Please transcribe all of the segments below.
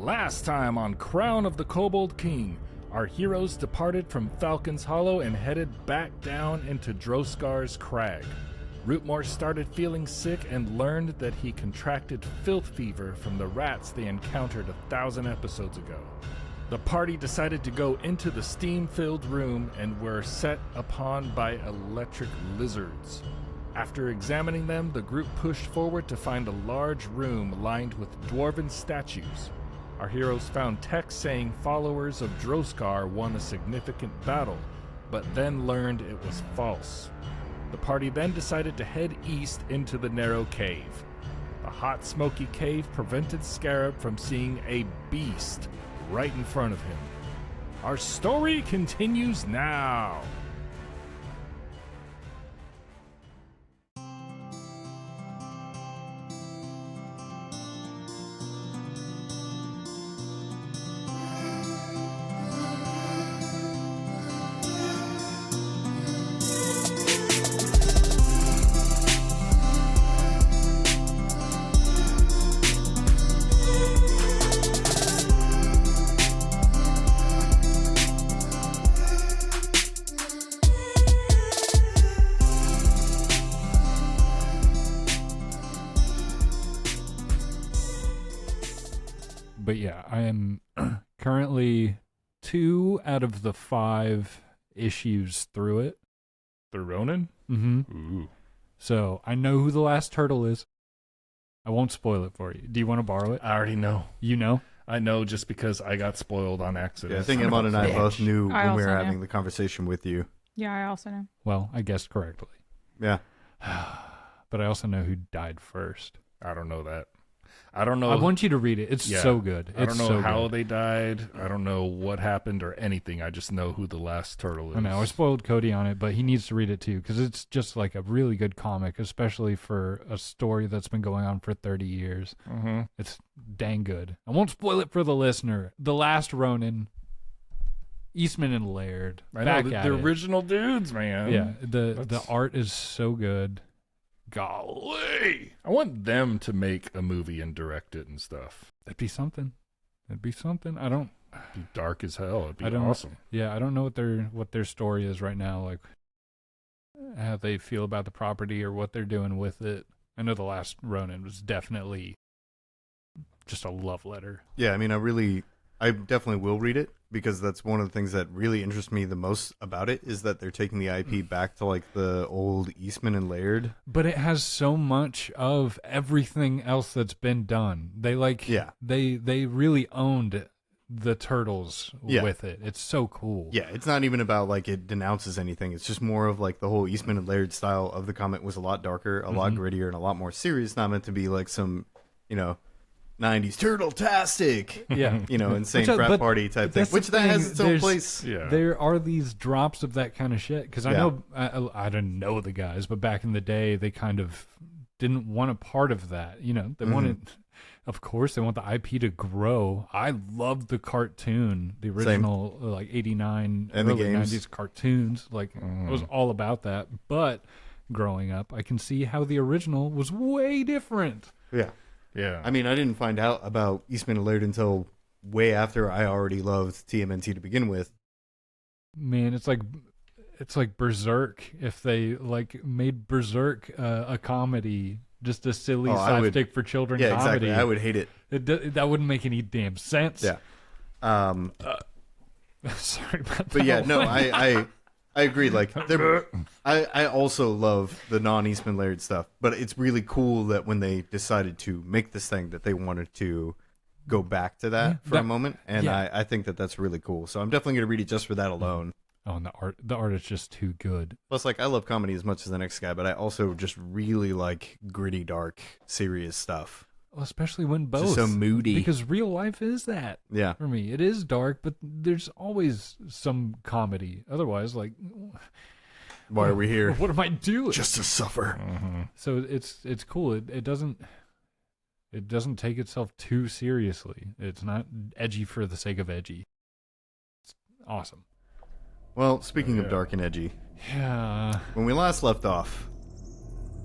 Last time on Crown of the Kobold King, our heroes departed from Falcon's Hollow and headed back down into Droskar's Crag. Rootmoore started feeling sick and learned that he contracted Filth Fever from the rats they encountered 1,000 episodes ago. The party decided to go into the steam-filled room and were set upon by electric lizards. After examining them, the group pushed forward to find a large room lined with dwarven statues. Our heroes found text saying followers of Droskar won a significant battle, but then learned it was false. The party then decided to head east into the narrow cave. The hot, smoky cave prevented Scarab from seeing a beast right in front of him. Our story continues now. But yeah, I am currently 2 out of the 5 issues through it. The Ronin? Mm-hmm. Ooh. So I know who the last turtle is. I won't spoil it for you. Do you want to borrow it? I already know. You know? I know just because I got spoiled on accident. Yeah, I think Emon and I both knew I when we were also having knew. the conversation with you. Yeah, I also know. Well, I guessed correctly. Yeah. But I also know who died first. I don't know that. I don't know. I want you to read it. It's Yeah. so good. I don't know so how good. they died. I don't know what happened or anything. I just know who the last turtle is. I know. I spoiled Cody on it, but he needs to read it too because it's just like a really good comic, especially for a story that's been going on for 30 years. Mm-hmm. It's dang good. I won't spoil it for the listener. The Last Ronin, Eastman and Laird. I back know at the it. original dudes, man. Yeah, the That's- art is so good. Golly, I want them to make a movie and direct it and stuff. That'd be something. It'd be something. I don't. It'd be dark as hell. It'd be I don't- awesome. Yeah, I don't know what their story is right now. Like how they feel about the property or what they're doing with it. I know the Last Ronin was definitely just a love letter. Yeah, I mean, I definitely will read it because that's one of the things that really interests me the most about it is that they're taking the IP back to like the old Eastman and Laird. But it has so much of everything else that's been done. They they really owned the turtles with it. It's so cool. Yeah, it's not even about like it denounces anything. It's just more of like the whole Eastman and Laird style of the comic was a lot darker, a lot grittier, and a lot more serious. Not meant to be like some, 90s turtle-tastic, Yeah. insane Which, frat but party type thing. that's the Which that thing, has its own there's- place. Yeah. There are these drops of that kind of shit because I Yeah. know I didn't know the guys, but back in the day they kind of didn't want a part of that. They wanted, of course, they want the IP to grow. I loved the cartoon, the original like '89 And the early games. '90s cartoons. Like I was all about that. But growing up, I can see how the original was way different. Yeah. Yeah. I mean, I didn't find out about Eastman and Laird until way after I already loved TMNT to begin with. Man, it's like Berserk if they like made Berserk a comedy, just a silly I would- slapstick for children Yeah, comedy. exactly. I would hate it. That wouldn't make any damn sense. Yeah. Sorry about that. But yeah, no, I agree. Like, I also love the non-Eastman Laird stuff, but it's really cool that when they decided to make this thing, that they wanted to go back to that for a moment, and yeah. I think that that's really cool. So I'm definitely going to read it just for that alone. Oh, and the art is just too good. Plus, like, I love comedy as much as the next guy, but I also just really like gritty, dark, serious stuff. Well, especially when both. Just so moody. Because real life is that. Yeah. For me, it is dark, but there's always some comedy. Otherwise, like, Why are we here? what am I doing? Just to suffer. So it's cool. It doesn't take itself too seriously. It's not edgy for the sake of edgy. It's awesome. Well, speaking of dark and edgy, Yeah. when we last left off,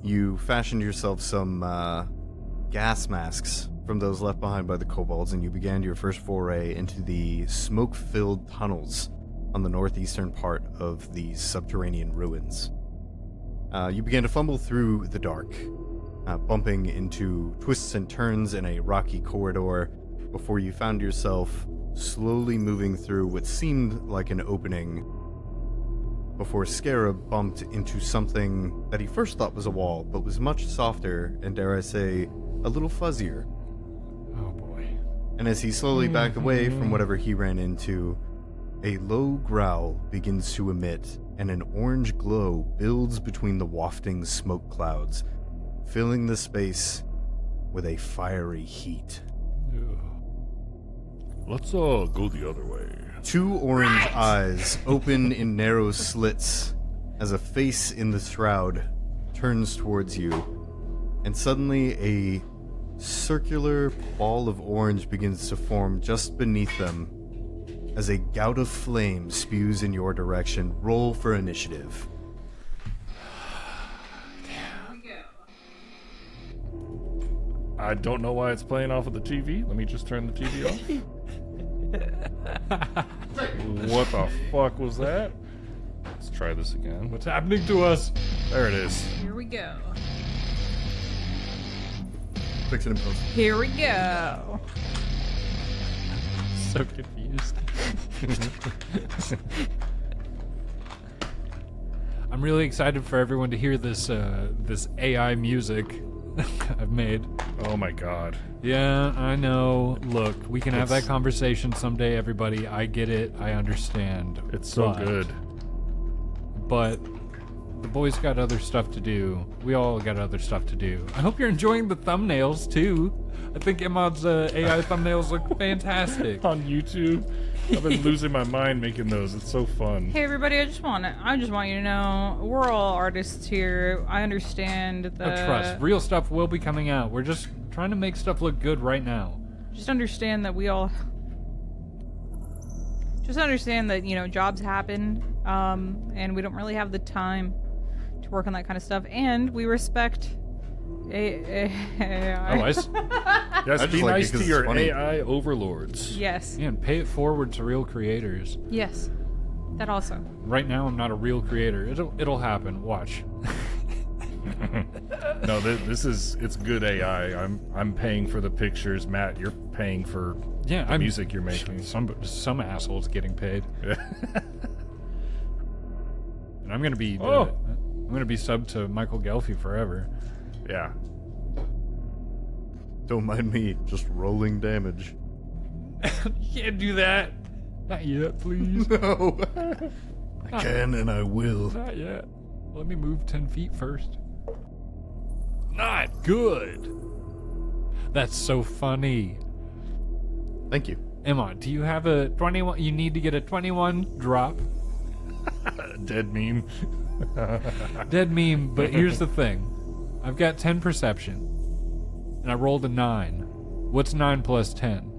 you fashioned yourself some gas masks from those left behind by the kobolds, and you began your first foray into the smoke-filled tunnels on the northeastern part of these subterranean ruins. You began to fumble through the dark, bumping into twists and turns in a rocky corridor before you found yourself slowly moving through what seemed like an opening before Scarab bumped into something that he first thought was a wall, but was much softer and, dare I say, a little fuzzier. Oh boy. And as he slowly backed away from whatever he ran into, a low growl begins to emit, and an orange glow builds between the wafting smoke clouds, filling the space with a fiery heat. Let's go the other way. Two orange eyes open in narrow slits as a face in the shroud turns towards you, and suddenly a circular ball of orange begins to form just beneath them as a gout of flame spews in your direction. Roll for initiative. I don't know why it's playing off of the TV. Let me just turn the TV off. What the fuck was that? Let's try this again. What's happening to us? There it is. Here we go. Fix it in post. Here we go. So confused. I'm really excited for everyone to hear this this AI music I've made. Oh my god. Yeah, I know. Look, we can have that conversation someday, everybody. I get it. I understand. It's so good. But the boys got other stuff to do. We all got other stuff to do. I hope you're enjoying the thumbnails, too. I think Imad's AI thumbnails look fantastic. On YouTube, I've been losing my mind making those. It's so fun. Hey everybody, I just want you to know we're all artists here. I understand the Trust. Real stuff will be coming out. We're just trying to make stuff look good right now. Just understand that jobs happen, and we don't really have the time to work on that kind of stuff, and we respect AI. Yes, I be just like it nice 'cause to it's your funny. AI overlords. Yes. Yeah, and pay it forward to real creators. Yes. That also. Right now, I'm not a real creator. It'll happen. Watch. No, it's good AI. I'm paying for the pictures. Matt, you're paying for the music you're making. Some asshole's getting paid. And I'm gonna be subbed to Michael Gelfi forever. Yeah. Don't mind me, just rolling damage. You can't do that. Not yet, please. No. I can and I will. Not yet. Let me move 10 feet first. Not good. That's so funny. Thank you. Emma, do you have a 21? You need to get a 21 drop. Dead meme. Dead meme, but here's the thing. I've got 10 perception, and I rolled a 9. What's 9 plus 10?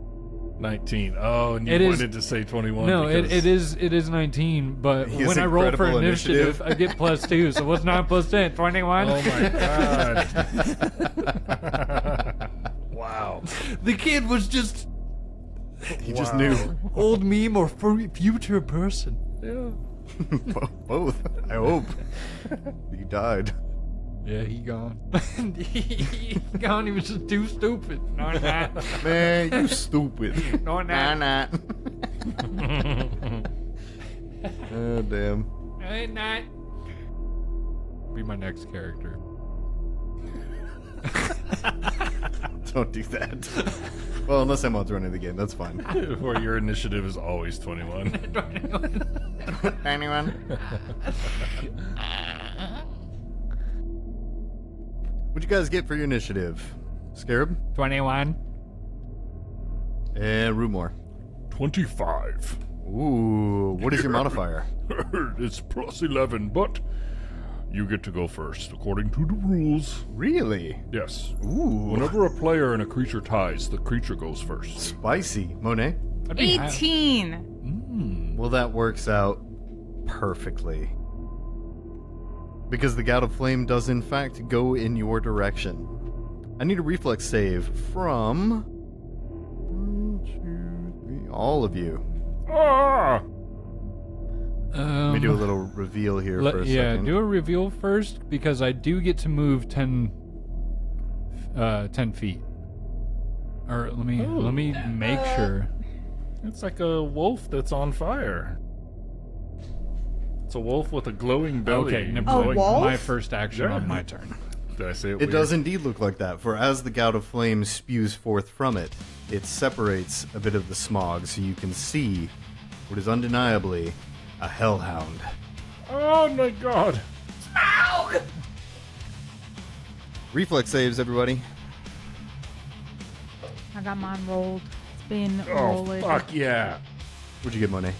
19. Oh, and you It wanted is- to say 21. No, because it is 19, but He has when I roll for incredible initiative, I get plus 2. So what's 9 plus 10? 21? Oh my god. Wow. The kid was just He just knew. old meme or future person. Yeah. Both. I hope. He died. Yeah, he gone. He gone. He was just too stupid. No, not. Man, you stupid. No, not. Oh, damn. No, not. Be my next character. Don't do that. Well, unless Emma's running the game, that's fine. Or your initiative is always 21. Anyone? What'd you guys get for your initiative? Scarab? 21. And Rootmoore. 25. Ooh, what is your modifier? It's plus 11, but you get to go first, according to the rules. Really? Yes. Ooh. Whenever a player and a creature ties, the creature goes first. Spicy. Monet? 18. Well, that works out perfectly. Because the Gout of Flame does in fact go in your direction. I need a reflex save from 1, 2, 3, all of you. Ah! Let me do a little reveal here for a second. do a reveal first because I do get to move 10 feet. Or let me make sure. It's like a wolf that's on fire. It's a wolf with a glowing belly. Okay, never A mind. wolf? My first action Yeah. on my turn. Did I say it It weird? does indeed look like that, for as the gout of flame spews forth from it, it separates a bit of the smog so you can see what is undeniably a hellhound. Oh my god. Reflex saves, everybody. I got mine rolled. It's been Oh, rolling. fuck yeah. What'd you get, Monet?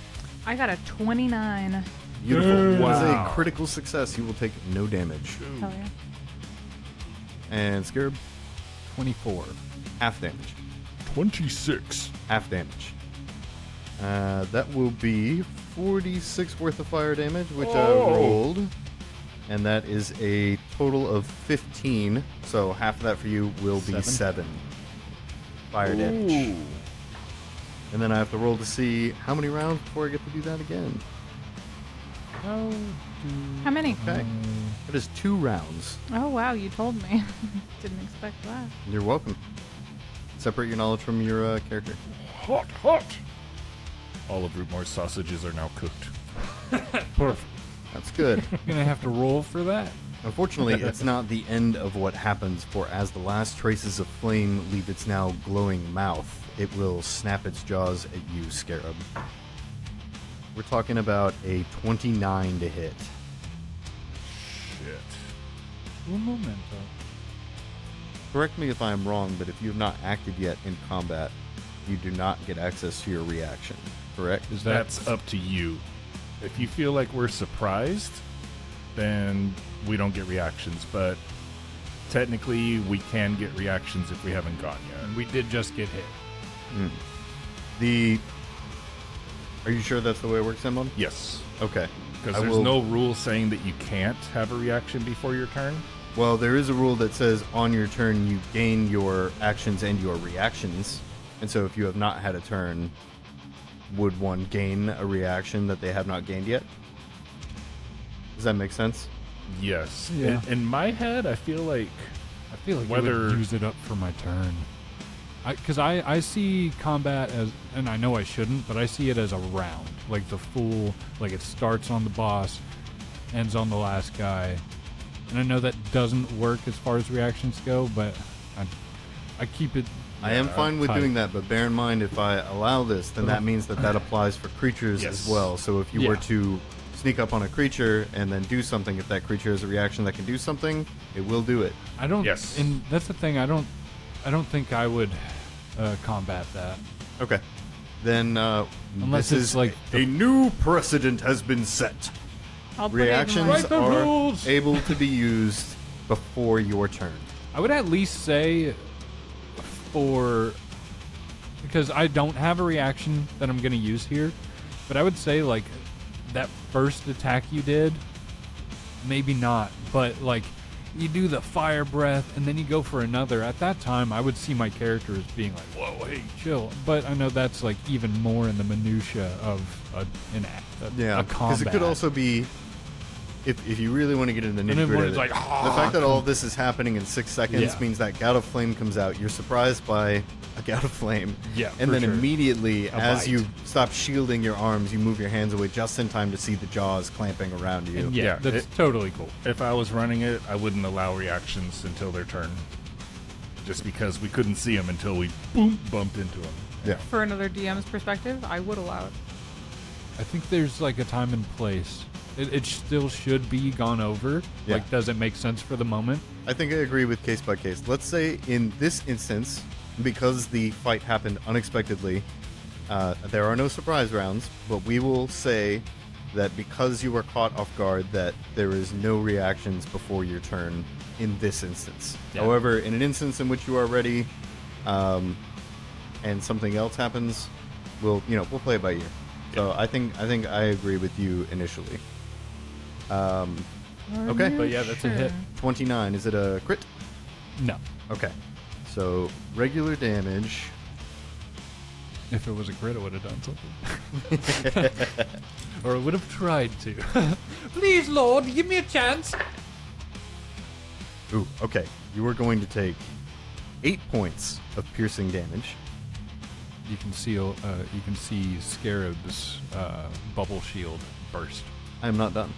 I got a 29. Beautiful. Dude. That is Wow. a critical success. You will take no damage. Hell yeah. And Scarab, 24. half damage. 26. Half damage. That will be 46 worth of fire damage, which I rolled. And that is a total of 15. So half of that for you will be 7 fire damage. Ooh. And then I have to roll to see how many rounds before I get to do that again. How many? Okay. That is 2 rounds. Oh, wow. You told me. Didn't expect that. You're welcome. Separate your knowledge from your character. Hot, hot. All of Rootmoore's sausages are now cooked. Perfect. That's good. I'm gonna have to roll for that. Unfortunately, it's not the end of what happens, for as the last traces of flame leave its now glowing mouth, it will snap its jaws at you, Scarab. We're talking about a 29 to hit. Shit. Un momento. Correct me if I'm wrong, but if you have not acted yet in combat, you do not get access to your reaction, correct? Is that That's up to you. If you feel like we're surprised, then we don't get reactions. But technically, we can get reactions if we haven't gone yet. we did just get hit. Are you sure that's the way it works, Emon? Yes. Okay. Because I there's will- no rule saying that you can't have a reaction before your turn. Well, there is a rule that says on your turn you gain your actions and your reactions. And so if you have not had a turn, would one gain a reaction that they have not gained yet? Does that make sense? Yes. Yeah. In my head, I feel like I feel like Whether- you would use it up for my turn. Because I see combat as, and I know I shouldn't, but I see it as a round. Like the full, like it starts on the boss, ends on the last guy. And I know that doesn't work as far as reactions go, but I keep it. I am fine with tight. doing that, but bear in mind if I allow this, then that means that applies for creatures Yes. as well. So if you Yeah. were to sneak up on a creature and then do something, if that creature has a reaction that can do something, it will do it. I don't. Yes. And that's the thing. I don't think I would combat that. Okay. Then Unless this it's is like a new precedent has been set. I'll put it in Reactions my- Write the are rules! able to be used before your turn. I would at least say because I don't have a reaction that I'm going to use here, but I would say like that first attack you did, maybe not, but like you do the fire breath and then you go for another. At that time, I would see my character as being like, whoa, hey, chill. But I know that's like even more in the minutia of a Because combat. it could also be, if you really want to get into the then nitty when gritty, it's like, the fact that all of this is happening in 6 seconds Yeah. means that gout of flame comes out. You're surprised by a gout of flame. Yeah, And for then sure. immediately, as bite. you stop shielding your arms, you move your hands away just in time to see the jaws clamping around you. yeah, Yeah, that's it- totally cool. If I was running it, I wouldn't allow reactions until their turn. Just because we couldn't see them until we bumped into them. Yeah. For another DM's perspective, I would allow it. I think there's like a time and place. It still should be gone over. Yeah. Like, does it make sense for the moment? I think I agree with case by case. Let's say in this instance, because the fight happened unexpectedly, there are no surprise rounds, but we will say that because you were caught off guard, that there is no reactions before your turn in this instance. Yeah. However, in an instance in which you are ready, and something else happens, we'll play it by ear. So I think I agree with you initially. Okay. But yeah, that's a hit. 29. Is it a crit? No. Okay. So regular damage. If it was a crit, it would have done something. Or it would have tried to. Please, Lord, give me a chance. Ooh, okay. You are going to take 8 points of piercing damage. You can see Scarab's bubble shield burst. I am not done.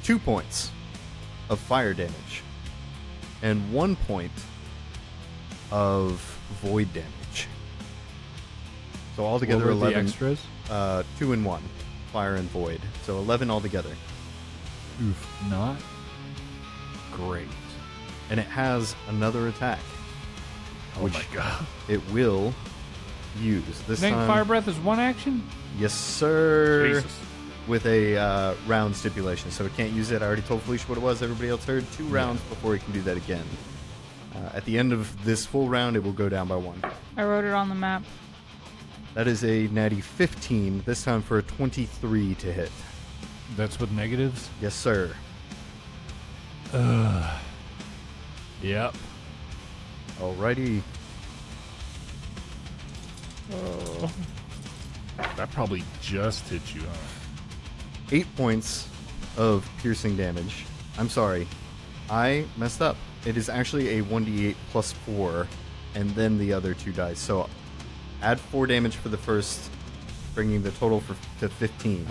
2 points of fire damage. And 1 point of void damage. So altogether What were 11. the extras? 2 and 1. Fire and void. So 11 altogether. Oof, not great. And it has another attack. Oh my god. It will use. This Think time. Fire Breath is one action? Yes, sir. Jesus. With a round stipulation. So it can't use it. I already told Felicia what it was. Everybody else heard. 2 rounds before it can do that again. At the end of this full round, it will go down by 1. I wrote it on the map. That is a natty 15, this time for a 23 to hit. That's with negatives? Yes, sir. Yep. Alrighty. That probably just hit you, huh? 8 points of piercing damage. I'm sorry. I messed up. It is actually a 1d8 plus 4, and then the other 2 dice. So add 4 damage for the first, bringing the total to 15.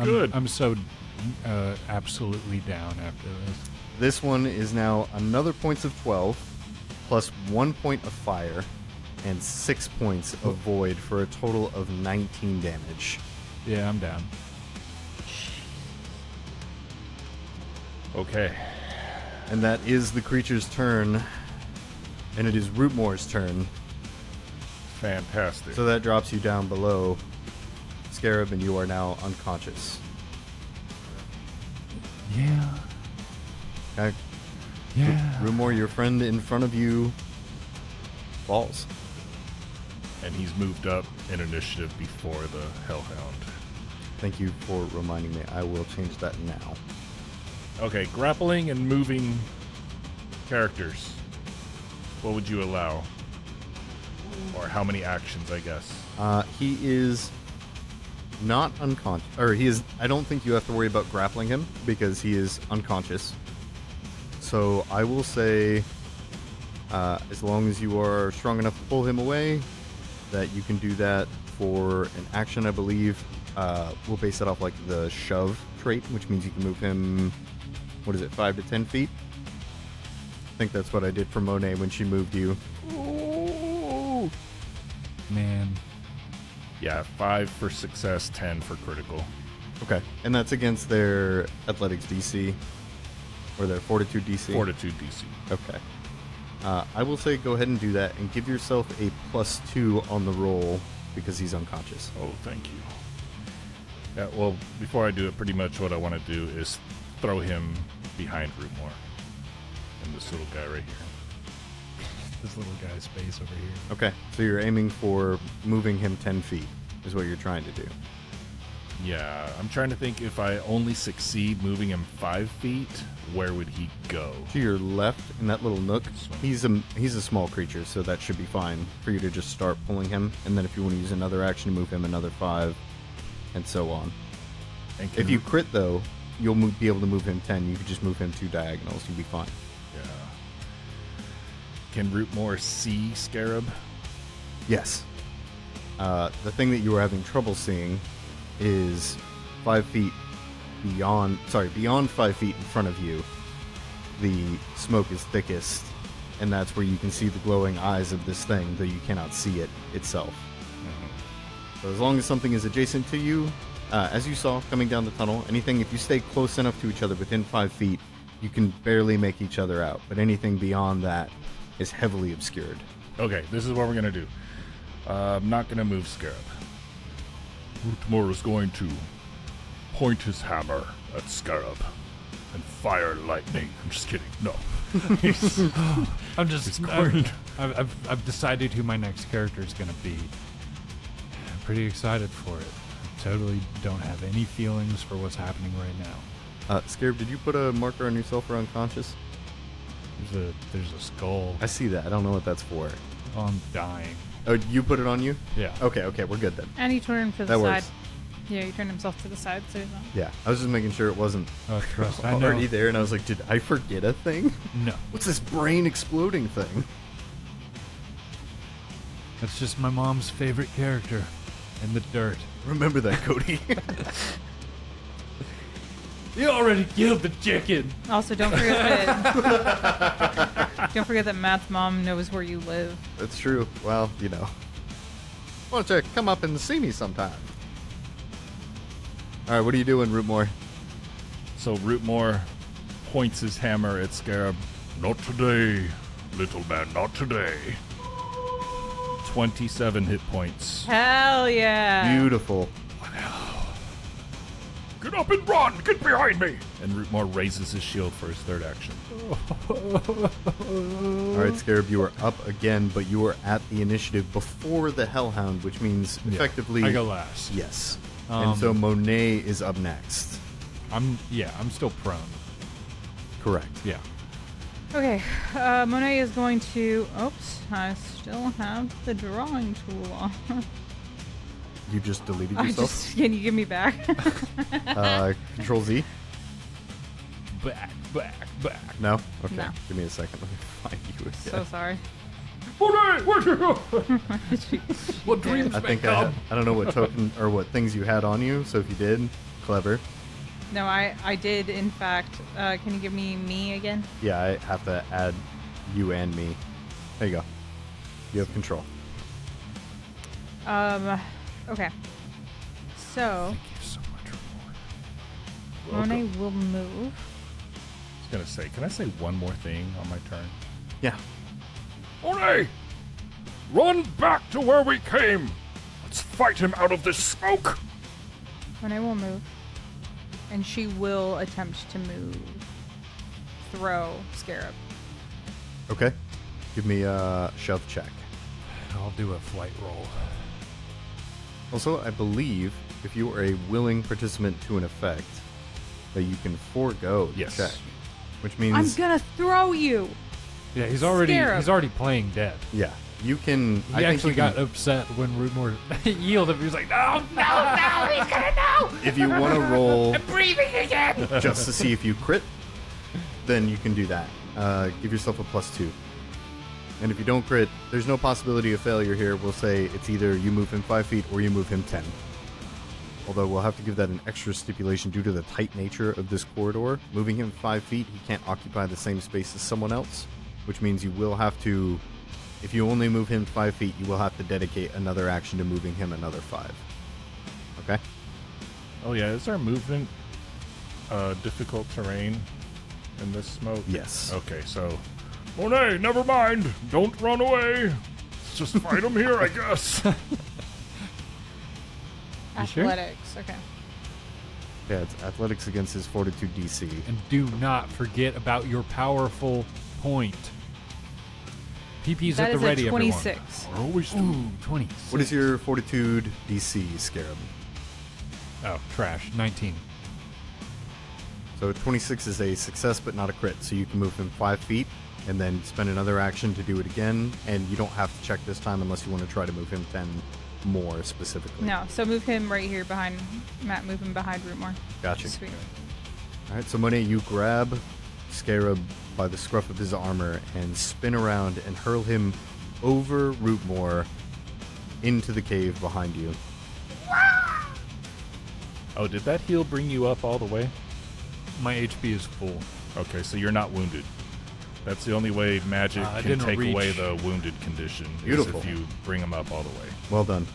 Good. I'm so absolutely down after this. This one is now another points of 12, plus 1 point of fire, and 6 points of void for a total of 19 damage. Yeah, I'm down. Okay. And that is the creature's turn, and it is Rootmoore's turn. Fantastic. So that drops you down below Scarab, and you are now unconscious. Yeah. Okay. Yeah. Rootmoore, your friend in front of you falls. And he's moved up in initiative before the Hellhound. Thank you for reminding me. I will change that now. Okay, grappling and moving characters. What would you allow? Or how many actions, I guess? He is not unconscious, or he is. I don't think you have to worry about grappling him because he is unconscious. So I will say, as long as you are strong enough to pull him away, that you can do that for an action. I believe we'll base it off like the shove trait, which means you can move him. What is it, 5 to 10 feet? I think that's what I did for Monet when she moved you. Ooh. Man. Yeah, 5 for success, 10 for critical. Okay, and that's against their athletics DC or their fortitude DC. Fortitude DC. Okay. I will say go ahead and do that and give yourself a +2 on the roll because he's unconscious. Oh, thank you. Yeah, well, before I do it, pretty much what I want to do is throw him behind Rootmoore. And this little guy right here. This little guy's face over here. Okay, so you're aiming for moving him 10 feet is what you're trying to do. Yeah, I'm trying to think if I only succeed moving him 5 feet, where would he go? To your left in that little nook, he's a small creature, so that should be fine for you to just start pulling him. And then if you want to use another action to move him another 5, and so on. And If you crit though, you'll be able to move him 10. You could just move him 2 diagonals. You'll be fine. Yeah. Can Rootmoore see Scarab? Yes. The thing that you were having trouble seeing is 5 feet beyond 5 feet in front of you. The smoke is thickest, and that's where you can see the glowing eyes of this thing, though you cannot see it itself. So as long as something is adjacent to you, as you saw coming down the tunnel, if you stay close enough to each other within 5 feet, you can barely make each other out. But anything beyond that is heavily obscured. Okay, this is what we're going to do. I'm not going to move Scarab. Rootmoore is going to point his hammer at Scarab and fire lightning. I'm just kidding. No. I've decided who my next character is going to be. I'm pretty excited for it. I totally don't have any feelings for what's happening right now. Scarab, did you put a marker on yourself for unconscious? There's a skull. I see that. I don't know what that's for. Oh, I'm dying. Oh, you put it on you? Yeah. Okay, we're good then. And he turned to the That side. works. Yeah, he turned himself to the side, so he's not. Yeah, I was just making sure it wasn't Oh, trust. I know. already there, and I was like, did I forget a thing? No. What's this brain exploding thing? That's just my mom's favorite character. In the dirt. Remember that, Cody. You already killed the chicken. Also, don't forget that Matt's mom knows where you live. That's true. Well, you know. Why don't you come up and see me sometime? All right, what are you doing, Rootmoore? So Rootmoore points his hammer at Scarab. Not today, little man, not today. 27 hit points. Hell yeah! Beautiful. Get up and run! Get behind me! And Rootmoore raises his shield for his third action. All right, Scarab, you are up again, but you are at the initiative before the Hellhound, which means effectively... I go last. Yes. And so Monet is up next. I'm still prone. Correct. Yeah. Okay, Monet is going to... Oops, I still have the drawing tool on. You just deleted yourself? Can you give me back? Control Z? Back. No? Okay. No. Give me a second. Let me find you again. So sorry. Monet, where'd you go? What dreams I think I don't know what token or what things you had on you, so if you did, clever. No, I did, in fact. Can you give me again? Yeah, I have to add you and me. There you go. You have control. Okay. So, Thank you so much, Rootmoore. Monet will move. I was gonna say, can I say one more thing on my turn? Yeah. Monet! Run back to where we came! Let's fight him out of this smoke! Monet will move. And she will attempt to move. Throw Scarab. Okay. Give me a shove check. I'll do a flight roll. Also, I believe if you are a willing participant to an effect, that you can forego the Yes. check. Which means... I'm gonna throw you! Yeah, he's Scarab. already playing dead. Yeah. You can... He I think actually you can- got upset when Rootmoore yielded. He was like, no, He's gonna know! If you want to roll Breathing again! just to see if you crit, then you can do that. Give yourself a +2. And if you don't crit, there's no possibility of failure here. We'll say it's either you move him 5 feet or you move him 10. Although we'll have to give that an extra stipulation due to the tight nature of this corridor. Moving him 5 feet, he can't occupy the same space as someone else, which means you will have to, if you only move him 5 feet, you will have to dedicate another action to moving him another 5. Okay? Oh yeah, is our movement difficult terrain in this smoke? Yes. Okay, so... Monet, never mind! Don't run away! Let's just fight him here, I guess. You sure? Athletics, okay. Yeah, it's athletics against his fortitude DC. And do not forget about your powerful point. PP's That at is the ready, a 26. everyone. Always 20. What is your fortitude DC, Scarab? Oh, trash. 19. So 26 is a success but not a crit, so you can move him 5 feet and then spend another action to do it again, and you don't have to check this time unless you want to try to move him 10 more specifically. No, so move him right here behind Matt. Move him behind Rootmoore. Gotcha. Sweet. All right, so Monet, you grab Scarab by the scruff of his armor and spin around and hurl him over Rootmoore into the cave behind you. Oh, did that heal bring you up all the way? My HP is full. Okay, so you're not wounded. That's the only way magic I can didn't take reach. away the wounded condition. Beautiful. Is if you bring him up all the way. Well done.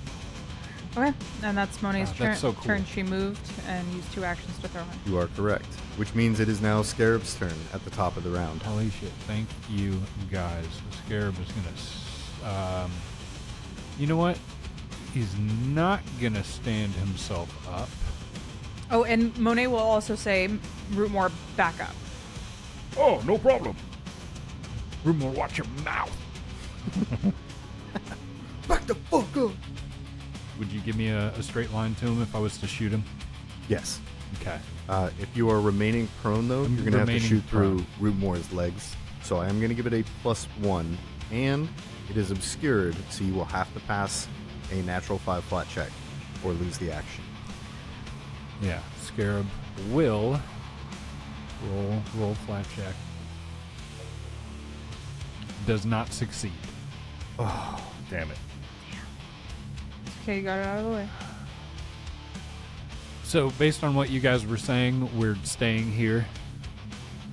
Okay, and that's Monet's turn. That's so cool. Turn. She moved and used 2 actions to throw him. You are correct, which means it is now Scarab's turn at the top of the round. Holy shit. Thank you, guys. The Scarab is going to... you know what? He's not going to stand himself up. Oh, and Monet will also say, Rootmoore, back up. Oh, no problem. Rootmoore, watch your mouth. Back the fuck up! Would you give me a straight line to him if I was to shoot him? Yes. Okay. If you are remaining prone, though, I'm you're going to have to remaining shoot through Rootmoore's legs. So I am going to give it a +1, and it is obscured, so you will have to pass a natural 5 flat check or lose the action. Yeah, Scarab will roll flat check. Does not succeed. Oh, damn it. Okay, you got it out of the way. So, based on what you guys were saying, we're staying here.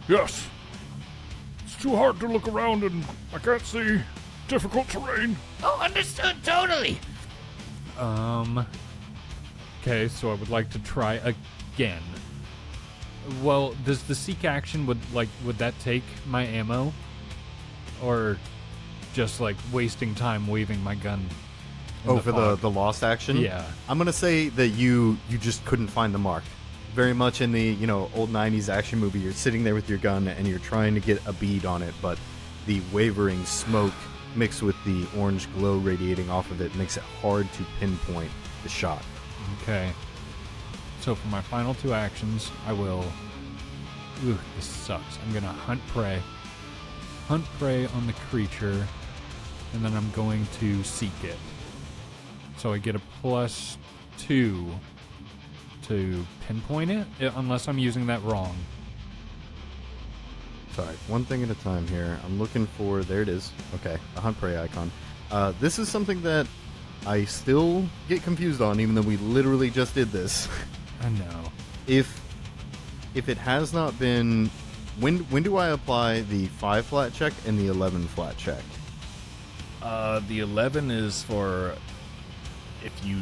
Yes. It's too hard to look around and I can't see. Difficult terrain. Oh, understood, totally. Okay, so I would like to try again. Well, does the seek action would that take my ammo? Or just like wasting time waving my gun? in For fog? the lost action? Yeah. I'm going to say that you just couldn't find the mark. Very much in the, old 90s action movie, you're sitting there with your gun and you're trying to get a bead on it, but the wavering smoke mixed with the orange glow radiating off of it makes it hard to pinpoint the shot. Okay. So for my final 2 actions, I will... Ooh, this sucks. I'm going to hunt prey. Hunt prey on the creature, and then I'm going to seek it. So I get a +2 to pinpoint it, unless I'm using that wrong. Sorry, one thing at a time here. I'm looking for... There it is. Okay, a hunt prey icon. This is something that I still get confused on, even though we literally just did this. I know. If it has not been... When do I apply the 5 flat check and the 11 flat check? The 11 is for if you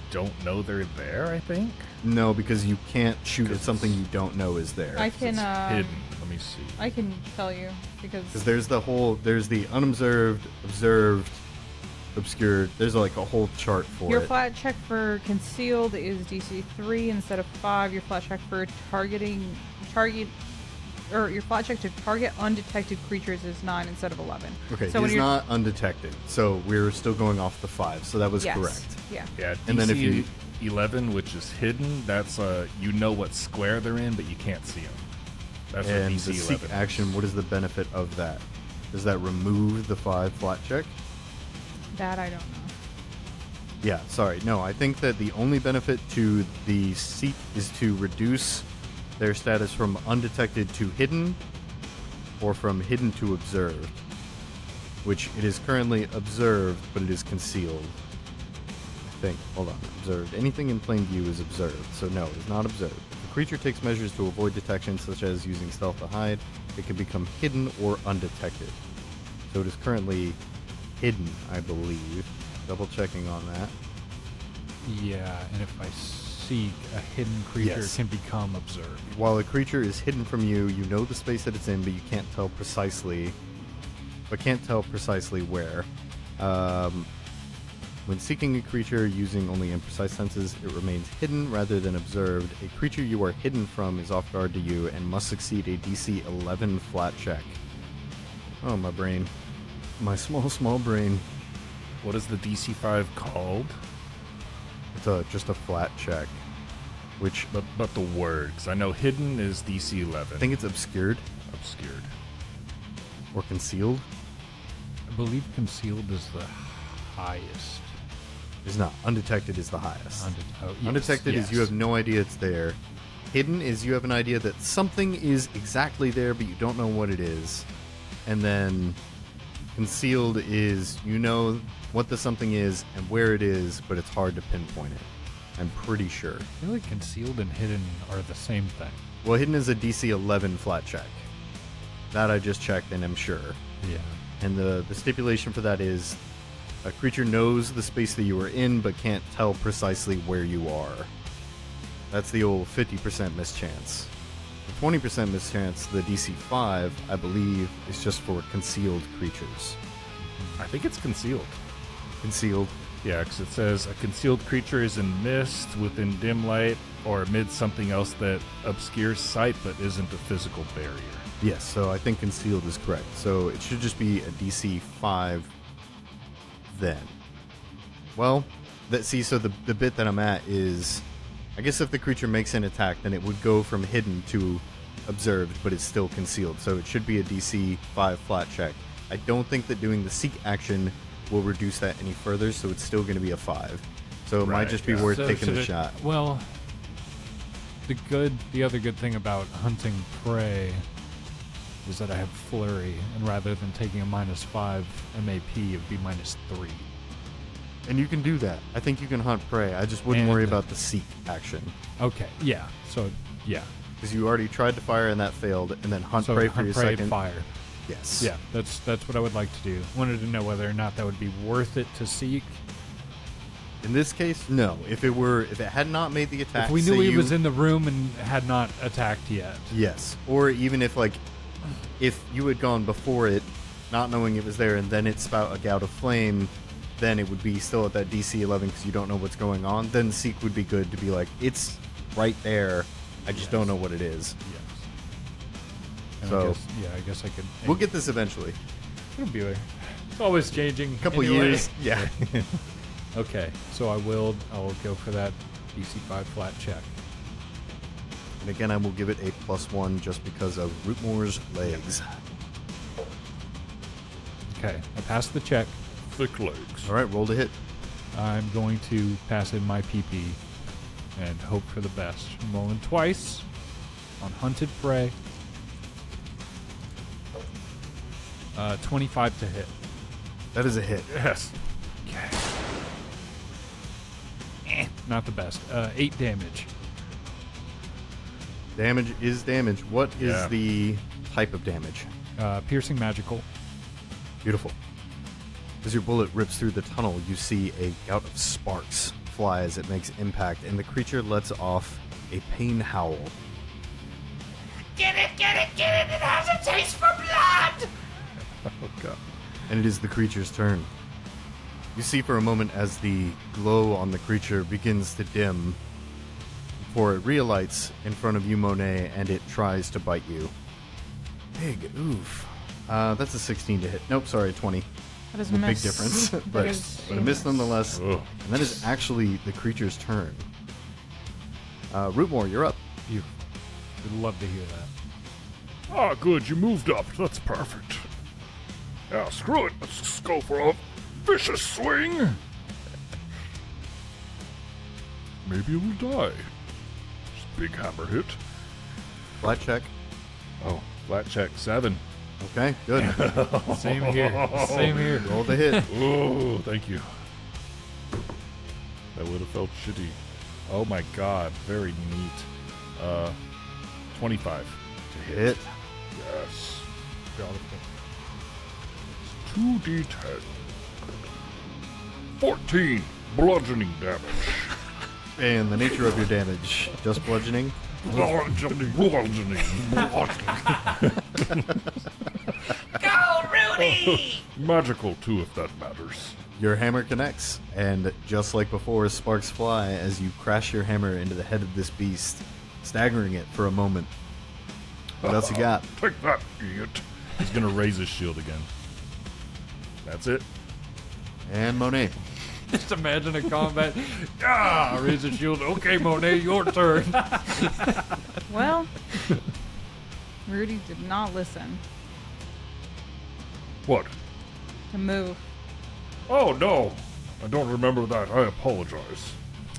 don't know they're there, I think. No, because you can't shoot at something you don't know is there. I can Hidden. Let me see. I can tell you because Because there's the unobserved, observed, obscured. There's like a whole chart for your it. flat check for concealed is DC 3 instead of 5. Your flat check for your flat check to target undetected creatures is 9 instead of 11. Okay, so when he's you're not undetected, so we're still going off the 5. So that was yes, correct. yeah. Yeah, DC And then if you- 11, which is hidden, that's you know what square they're in, but you can't see them. That's what And DC the 11 seek is. action, what is the benefit of that? Does that remove the 5 flat check? That I don't know. Yeah, sorry. No, I think that the only benefit to the seek is to reduce their status from undetected to hidden, or from hidden to observed, which it is currently observed, but it is concealed. I think. Hold on. Observed. Anything in plain view is observed, so no, it's not observed. If the creature takes measures to avoid detection, such as using stealth to hide, it can become hidden or undetected. So it is currently hidden, I believe. Double checking on that. Yeah, and if I seek, a hidden creature Yes. can become observed. While a creature is hidden from you, you know the space that it's in, but you can't tell precisely where. When seeking a creature using only imprecise senses, it remains hidden rather than observed. A creature you are hidden from is off guard to you and must succeed a DC 11 flat check. Oh, my brain. My small brain. What is the DC 5 called? It's just a flat check. Which, But the word, because I know hidden is DC 11. I think it's obscured Obscured. or concealed. I believe concealed is the highest. It's not. Undetected is the highest. Yes, Undetected yes. is you have no idea it's there. Hidden is you have an idea that something is exactly there, but you don't know what it is. And then concealed is you know what the something is and where it is, but it's hard to pinpoint it. I'm pretty sure. I feel like concealed and hidden are the same thing. Well, hidden is a DC 11 flat check. That I just checked and I'm sure. Yeah. And the stipulation for that is a creature knows the space that you are in, but can't tell precisely where you are. That's the old 50% mischance. The 20% mischance, the DC 5, I believe, is just for concealed creatures. I think it's concealed. Concealed. Yeah, because it says a concealed creature is in mist, within dim light, or amid something else that obscures sight but isn't a physical barrier. Yes, so I think concealed is correct. So it should just be a DC 5 then. Well, so the bit that I'm at is, I guess if the creature makes an attack, then it would go from hidden to observed, but it's still concealed. So it should be a DC 5 flat check. I don't think that doing the seek action will reduce that any further, so it's still going to be a 5. So it might just be worth taking the shot. Well, the other good thing about hunting prey is that I have flurry, and rather than taking a -5 MAP, it would be -3. And you can do that. I think you can hunt prey. I just wouldn't worry about the seek action. Okay, yeah. So, yeah. Because you already tried to fire and that failed, and then hunt So prey for hunt your prey and second. fire. Yes. Yeah, that's what I would like to do. Wanted to know whether or not that would be worth it to seek. In this case, no. If it had not made the attack, If we knew say he you- was in the room and had not attacked yet. Yes. Or even if you had gone before it, not knowing it was there, and then it spout a gout of flame, then it would be still at that DC 11 because you don't know what's going on. Then seek would be good to be like, it's right there. I just don't know what it is. Yes. And So- I guess I could. We'll get this eventually. It'll be there. It's always changing. A couple anyway. years. Yeah. Okay, so I'll go for that DC 5 flat check. And again, I will give it a +1 just because of Rootmoore's legs. Okay, I passed the check. Thick legs. All right, roll to hit. I'm going to pass in my PP and hope for the best. I'm rolling twice on hunted prey. 25 to hit. That is a hit. Yes. Not the best. 8 damage. Damage is damage. What is Yeah. the type of damage? Piercing magical. Beautiful. As your bullet rips through the tunnel, you see a gout of sparks fly as it makes impact, and the creature lets off a pain howl. Get it, get it, get it! It has a taste for blood! Oh, God. And it is the creature's turn. You see for a moment as the glow on the creature begins to dim before it relights in front of you, Monet, and it tries to bite you. Big oof. That's a 16 to hit. Nope, sorry, 20. That is A a big miss. difference. That but is a miss nonetheless. Ugh. And that is actually the creature's turn. Rootmoore, you're up. You would love to hear that. Ah, good, you moved up. That's perfect. Yeah, screw it. Let's just go for a vicious swing. Maybe it'll die. Just big hammer hit. Flat check. Oh, flat check 7. Okay, good. Same here. Same here. Roll the hit. Oh, thank you. That would have felt shitty. Oh my god, very neat. 25 to hit. Hit. Yes. Got it. 2d10. 14 bludgeoning damage. And the nature of your damage, just bludgeoning. Bludgeoning. Go, Rudy! Magical too, if that matters. Your hammer connects, and just like before, sparks fly as you crash your hammer into the head of this beast, staggering it for a moment. What else you got? Take that, idiot. He's gonna raise his shield again. That's it. And Monet. Just imagine a combat. Raise a shield. Okay, Monet, your turn. Well, Rudy did not listen What? to move. Oh no! I don't remember that. I apologize.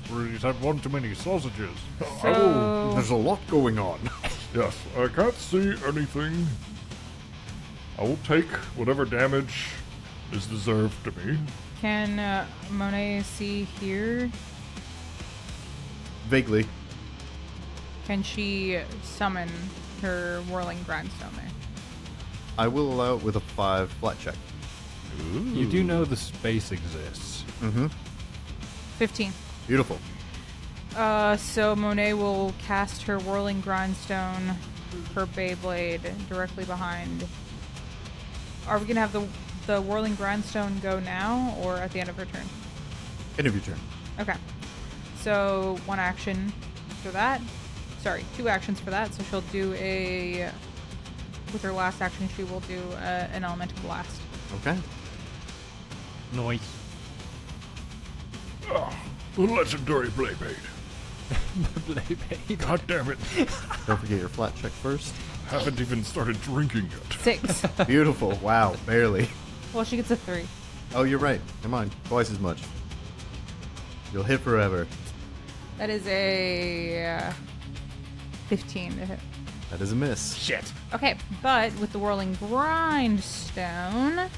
He's had one too many sausages. So, There's a lot going on. Yes, I can't see anything. I will take whatever damage is deserved to me. can Monet see here? Vaguely. Can she summon her whirling grindstone there? I will allow it with a 5 flat check. You do know the space exists. Mm-hmm. 15. Beautiful. So Monet will cast her whirling grindstone, her Beyblade, directly behind. Are we gonna have the whirling grindstone go now or at the end of her turn? End of your turn. Okay. So one action for that. Sorry, 2 actions for that. So she'll do a. With her last action, she will do an elemental blast. Okay. Noise. Ah, the legendary Blaybade. Blaybade. God damn it. Don't forget your flat check first. Haven't even started drinking yet. 6. Beautiful. Wow, barely. Well, she gets a 3. Oh, you're right. Never mind. Twice as much. You'll hit forever. That is a 15 to hit. That is a miss. Shit. Okay, but with the whirling grindstone,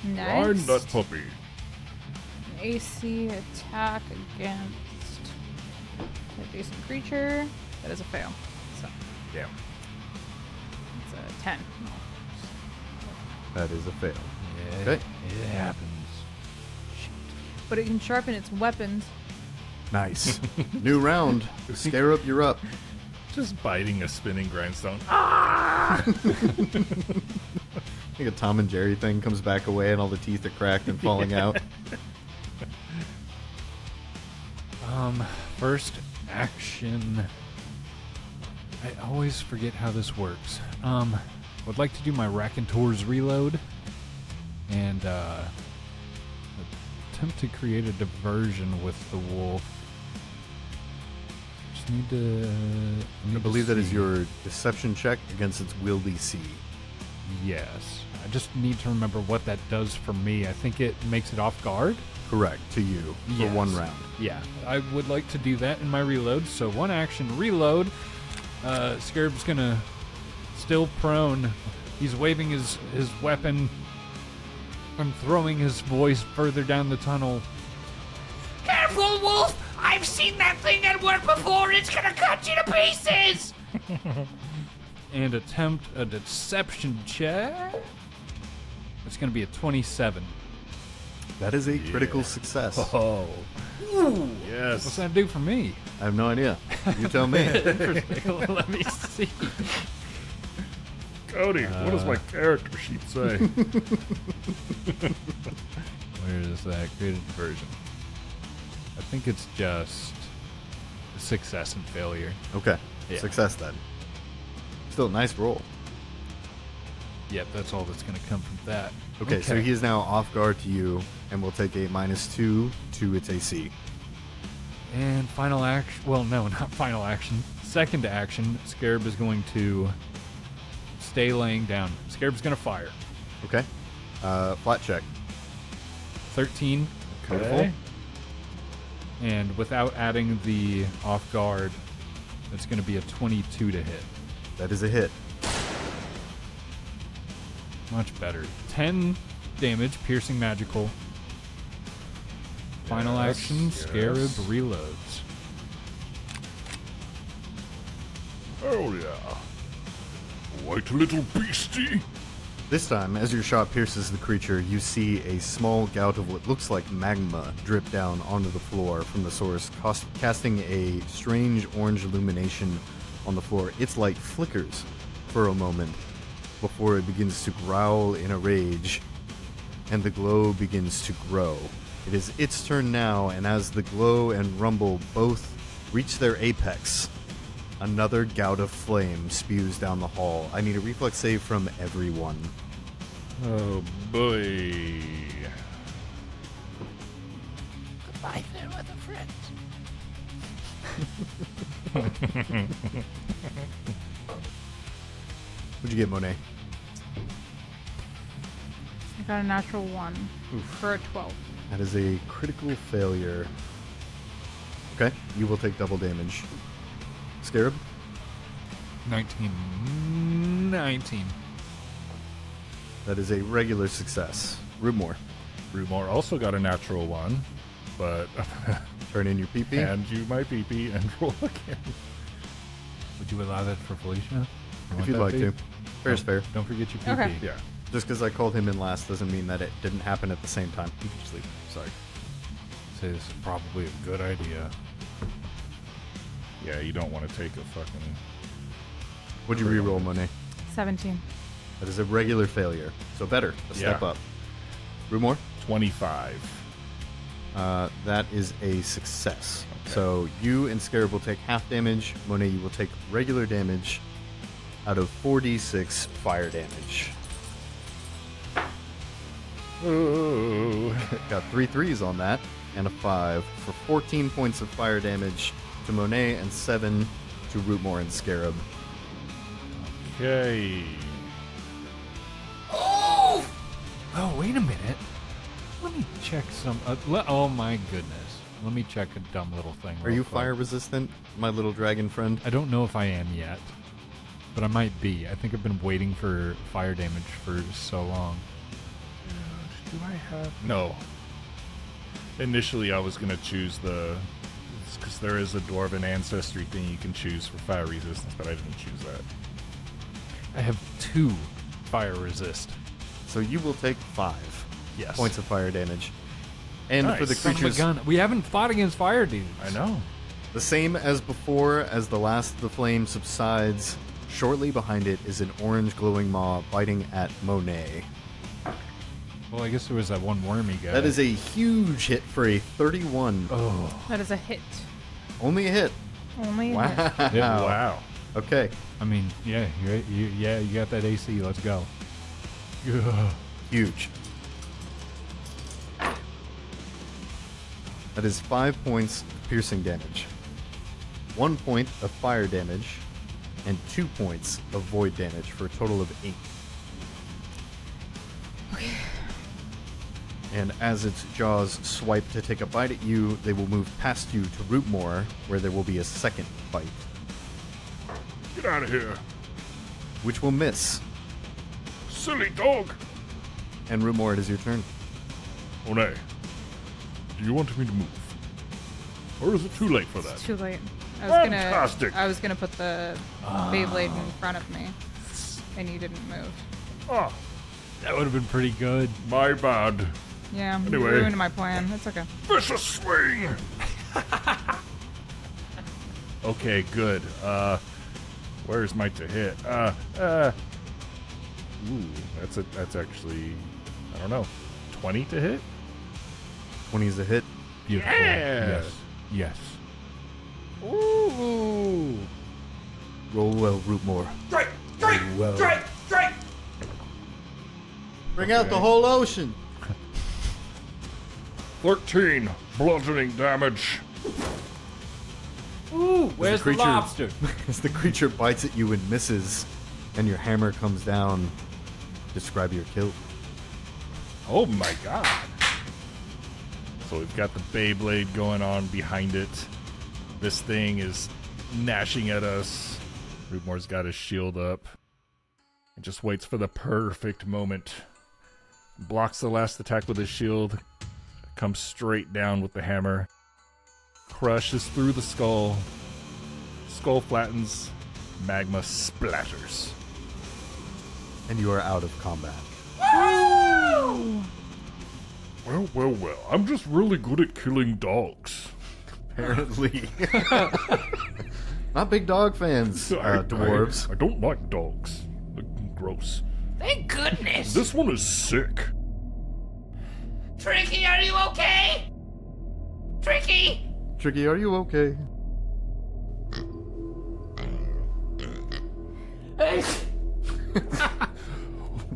Grind next, that puppy. an AC attack against an adjacent creature. That is a fail. So Damn. it's a 10. That is a fail. Yeah, Okay. it happens. But it can sharpen its weapons. Nice. New round. Scarab, you're up. Just biting a spinning grindstone. I think a Tom and Jerry thing comes back away and all the teeth are cracked and falling out. First action. I always forget how this works. Would like to do my Raconteur's reload and attempt to create a diversion with the wolf. Just need to. I believe that is your deception check against its will DC. Yes. I just need to remember what that does for me. I think it makes it off guard. Correct, to you, for Yes. 1 round. Yeah, I would like to do that in my reload. So 1 action reload. Scarab's gonna still prone. He's waving his weapon and throwing his voice further down the tunnel. Careful, Wolf! I've seen that thing at work before. It's gonna cut you to pieces. And attempt a deception check. It's gonna be a 27. That is a critical success. Oh. What's Yes. that do for me? I have no idea. You tell me. Let me see. Cody, what does my character sheet say? Where is that created version? I think it's just success and failure. Okay, Yeah. success then. Still, nice roll. Yep, that's all that's gonna come from that. Okay, so he is now off guard to you and will take a -2 to its AC. And final action. Well, no, not final action. Second action. Scarab is going to stay laying down. Scarab's going to fire. Okay. Flat check. 13. Beautiful. And without adding the off guard, it's going to be a 22 to hit. That is a hit. Much better. 10 damage, piercing magical. Final Yes, action. Scarab yes. reloads. Oh yeah. White little beastie. This time, as your shot pierces the creature, you see a small gout of what looks like magma drip down onto the floor from the source, casting a strange orange illumination on the floor. Its light flickers for a moment before it begins to growl in a rage, and the glow begins to grow. It is its turn now, and as the glow and rumble both reach their apex, another gout of flame spews down the hall. I need a reflex save from everyone. Oh boy. Goodbye, fair weather friends. What'd you get, Monet? I got a natural 1 for a 12. That is a critical failure. Okay, you will take double damage. Scarab? 19. That is a regular success. Rootmoore, Rootmoore also got a natural 1, but turn in your PP. hand you my PP and roll again. Would you allow that for Felicia? If you'd like to. Fair's fair. Don't forget your PP. Okay. Yeah. Just because I called him in last doesn't mean that it didn't happen at the same time. You can just leave. Sorry. Say this is probably a good idea. Yeah, you don't want to take a fucking... What'd you reroll, Monet? 17. That is a regular failure. So better. A step Yeah. up. Rootmoore? 25. That is a success. Okay. So you and Scarab will take half damage. Monet, you will take regular damage out of 4d6 fire damage. Oh. Got 3 3s on that and a 5 for 14 points of fire damage to to Monet, and 7 to Rootmoore and Scarab. Okay. Oh! Oh, wait a minute. Let me check some. Oh my goodness. Let me check a dumb little thing. Are real you quick. fire resistant, my little dragon friend? I don't know if I am yet, but I might be. I think I've been waiting for fire damage for so long. Do I have? No. Initially, I was going to choose because there is a dwarven ancestry thing you can choose for fire resistance, but I didn't choose that. I have 2 fire resist. So you will take 5 Yes. points of fire damage. And for the Nice. Son of a creatures, gun. We haven't fought against fire dudes. I know. the same as before, as the last of the flame subsides, shortly behind it is an orange glowing maw biting at Monet. Well, I guess there was that one wormy guy. That is a huge hit for a 31. Oh. That is a hit. Only a hit. Only a Wow. hit. Yeah, Wow. Okay. I mean, yeah, you got that AC. Let's go. Ugh. Huge. That is 5 points of piercing damage, 1 point of fire damage, and 2 points of void damage for a total of 8. And as its jaws swipe to take a bite at you, they will move past you to Rootmoore, where there will be a second bite, Get out of here. which will miss. Silly dog. And Rootmoore, it is your turn. Monet, do you want me to move? Or is it too late for that? It's too late. Fantastic. I was gonna put the Beyblade in front of me, and you didn't move. Ah, That would have been pretty good. my bad. Yeah, you Anyway. ruined my plan. It's okay. Vicious swing. Okay, good. Where's my to hit? Ooh, that's actually, I don't know, 20 to hit? 20 is a hit. Beautiful. Yeah. Yes. Yes. Ooh. Roll well, Rootmoore. Strike! Strike! Well. Strike! Strike! Bring out the whole ocean. 13 bludgeoning damage. Ooh, where's the creature- lobster? As the creature bites at you and misses, and your hammer comes down, describe your kill. Oh my god. So we've got the Beyblade going on behind it. This thing is gnashing at us. Rootmoore's got his shield up. It just waits for the perfect moment. Blocks the last attack with his shield. Comes straight down with the hammer. Crushes through the skull. Skull flattens. Magma splatters. And you are out of combat. Well. I'm just really good at killing dogs. Apparently. Not big dog fans, dwarves. I don't like dogs. They're gross. Thank goodness! This one is sick. Tricky, are you okay? Tricky! Tricky, are you okay?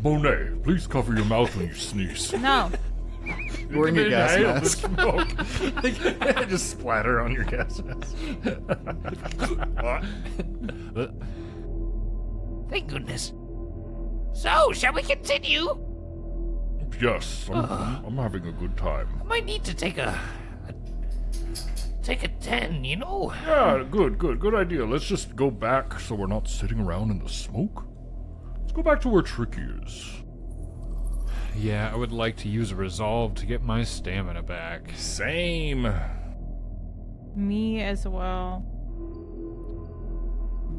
Monet, please cover your mouth when you sneeze. No. Wearing a gas Inhale the mask. smoke. Just splatter on your gas mask. Thank goodness. So, shall we continue? Yes, I'm having a good time. I might need to take a 10, you know? Yeah, good idea. Let's just go back so we're not sitting around in the smoke. Let's go back to where Tricky is. Yeah, I would like to use a resolve to get my stamina back. Same. Me as well.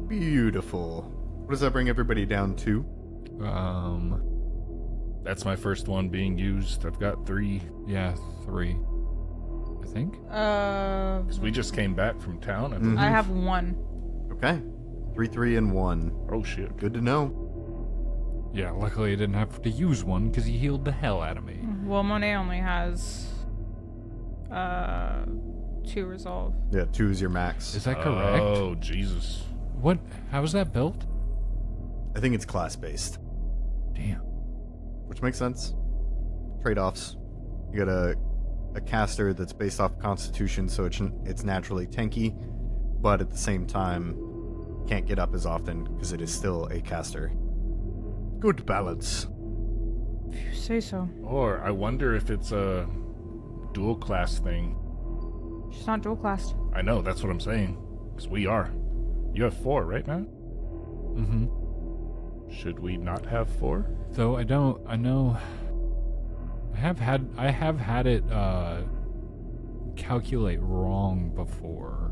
Beautiful. What does that bring everybody down to? That's my first one being used. I've got 3. Yeah, 3. I think. Because we just came back from town. I believe. I have 1. Okay. 3, 3, and 1. Oh shit. Good to know. Yeah, luckily I didn't have to use one because he healed the hell out of me. Well, Monet only has 2 resolve. Yeah, 2 is your max. Is that correct? Oh Jesus. What? How is that built? I think it's class-based, Damn. which makes sense. Trade-offs. You got a caster that's based off Constitution, so it's naturally tanky. but at the same time, can't get up as often because it is still a caster. Good balance. If you say so. Or I wonder if it's a dual class thing. She's not dual classed. I know, that's what I'm saying. Because we are. You have 4, right, Matt? Mm-hmm. Should we not have 4? Though I know I have had it calculate wrong before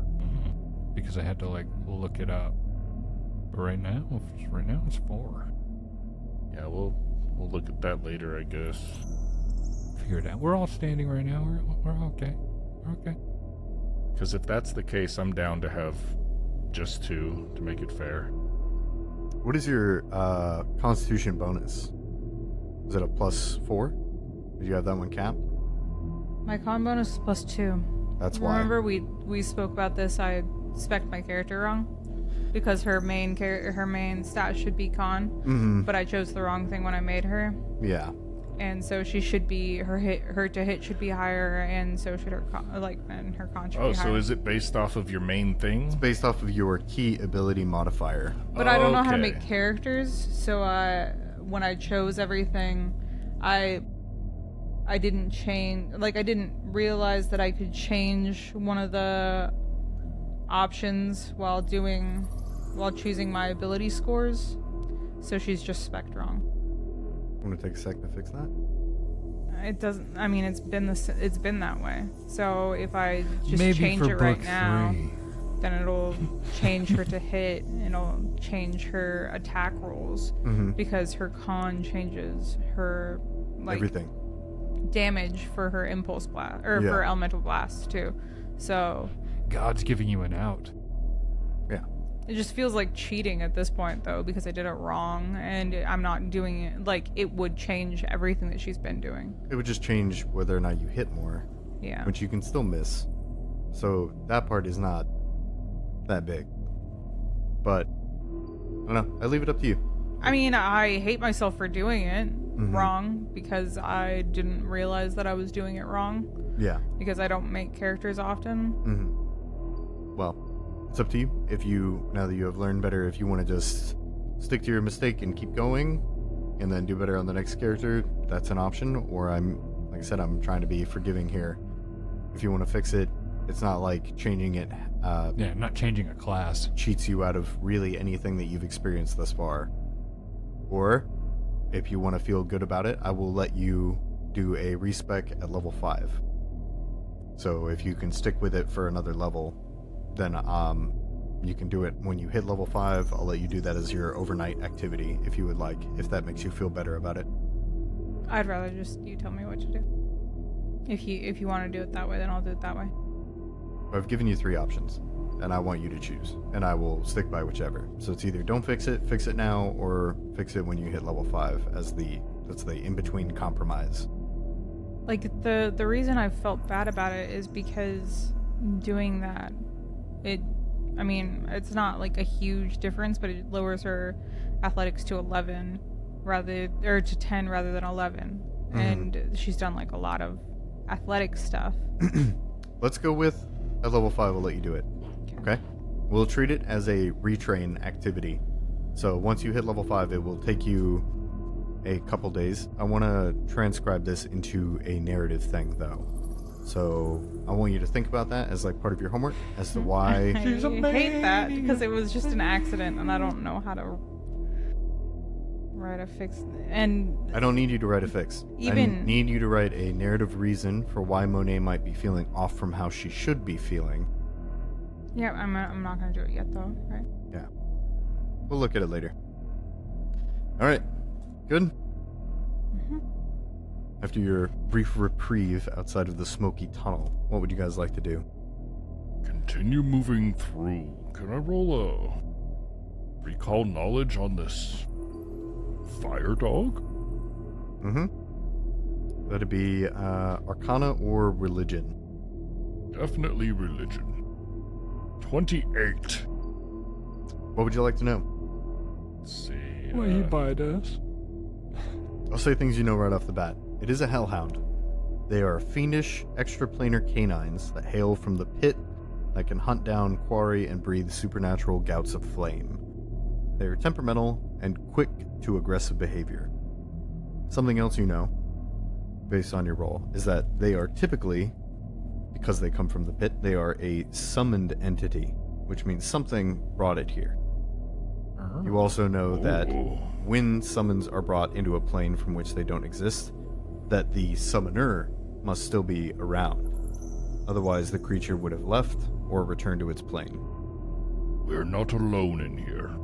because I had to like look it up. But right now it's 4. Yeah, we'll look at that later, I guess. Figure it out. We're all standing right now. We're okay. We're okay. Because if that's the case, I'm down to have just 2 to make it fair. What is your Constitution bonus? Is it a +4? Did you have that one capped? My con bonus is +2. That's why. Remember we spoke about this. I spec'd my character wrong because her main stat should be con, Mm-hmm. but I chose the wrong thing when I made her, Yeah. and so she should be her to hit should be higher, and so should her con, and her con should Oh, be higher. so is it based off of your main thing? It's based off of your key ability modifier. But I don't know how to Okay. make characters, so when I chose everything, I didn't change. Like I didn't realize that I could change one of the options while choosing my ability scores. So she's just spec'd wrong. Want to take a second to fix that? It doesn't. I mean, it's been that way. So if I just Maybe change for it right book now, 3. then it'll change her to hit, and it'll change her attack rolls Mm-hmm. because her con changes her Everything. damage for her impulse blast or Yeah. for elemental blast too. So God's giving you an out. Yeah. it just feels like cheating at this point though, because I did it wrong and I'm not doing it. Like it would change everything that she's been doing. It would just change whether or not you hit more, Yeah. which you can still miss. So that part is not that big. But I don't know. I leave it up to you. I mean, I hate myself for doing it Mhm. wrong because I didn't realize that I was doing it wrong Yeah. because I don't make characters often. Mm-hmm. Well, it's up to you. If you, now that you have learned better, if you want to just stick to your mistake and keep going and then do better on the next character, that's an option. Or like I said, I'm trying to be forgiving here. If you want to fix it, it's not like changing it Yeah, not changing a class. cheats you out of really anything that you've experienced thus far. Or if you want to feel good about it, I will let you do a respec at level 5. So if you can stick with it for another level, then you can do it when you hit level 5. I'll let you do that as your overnight activity if you would like, if that makes you feel better about it. I'd rather just you tell me what to do. If you want to do it that way, then I'll do it that way. I've given you 3 options, and I want you to choose, and I will stick by whichever. So it's either don't fix it now, or fix it when you hit level 5 that's the in-between compromise. Like the reason I felt bad about it is because doing that, it's not like a huge difference, but it lowers her athletics to 11 to 10 rather than 11. Mhm. And she's done like a lot of athletic stuff. Let's go with at level 5, we'll let you do it. Okay? We'll treat it as a retrain activity. So once you hit level 5, it will take you a couple days. I want to transcribe this into a narrative thing, though. So I want you to think about that as like part of your homework as to why. I hate that because it was just an accident and I don't know how to write a fix. And I don't need you to write a fix. I Even- need you to write a narrative reason for why Monet might be feeling off from how she should be feeling. yeah, I'm not gonna do it yet though, right? Yeah. We'll look at it later. All right. Good? Mhm. After your brief reprieve outside of the smoky tunnel, what would you guys like to do? Continue moving through. Can I roll a recall knowledge on this fire dog? Mm-hmm. That'd be Arcana or Religion. Definitely religion. 28. What would you like to know? Let's see. Will you bite us? I'll say things you know right off the bat. It is a hellhound. They are fiendish, extraplanar canines that hail from the pit that can hunt down, quarry, and breathe supernatural gouts of flame. They are temperamental and quick to aggressive behavior. Something else you know, based on your role, is that they are typically, because they come from the pit, they are a summoned entity, which means something brought it here. You also know that when summons are brought into a plane from which they don't exist, that the summoner must still be around. Otherwise, the creature would have left or returned to its plane. We're not alone in here.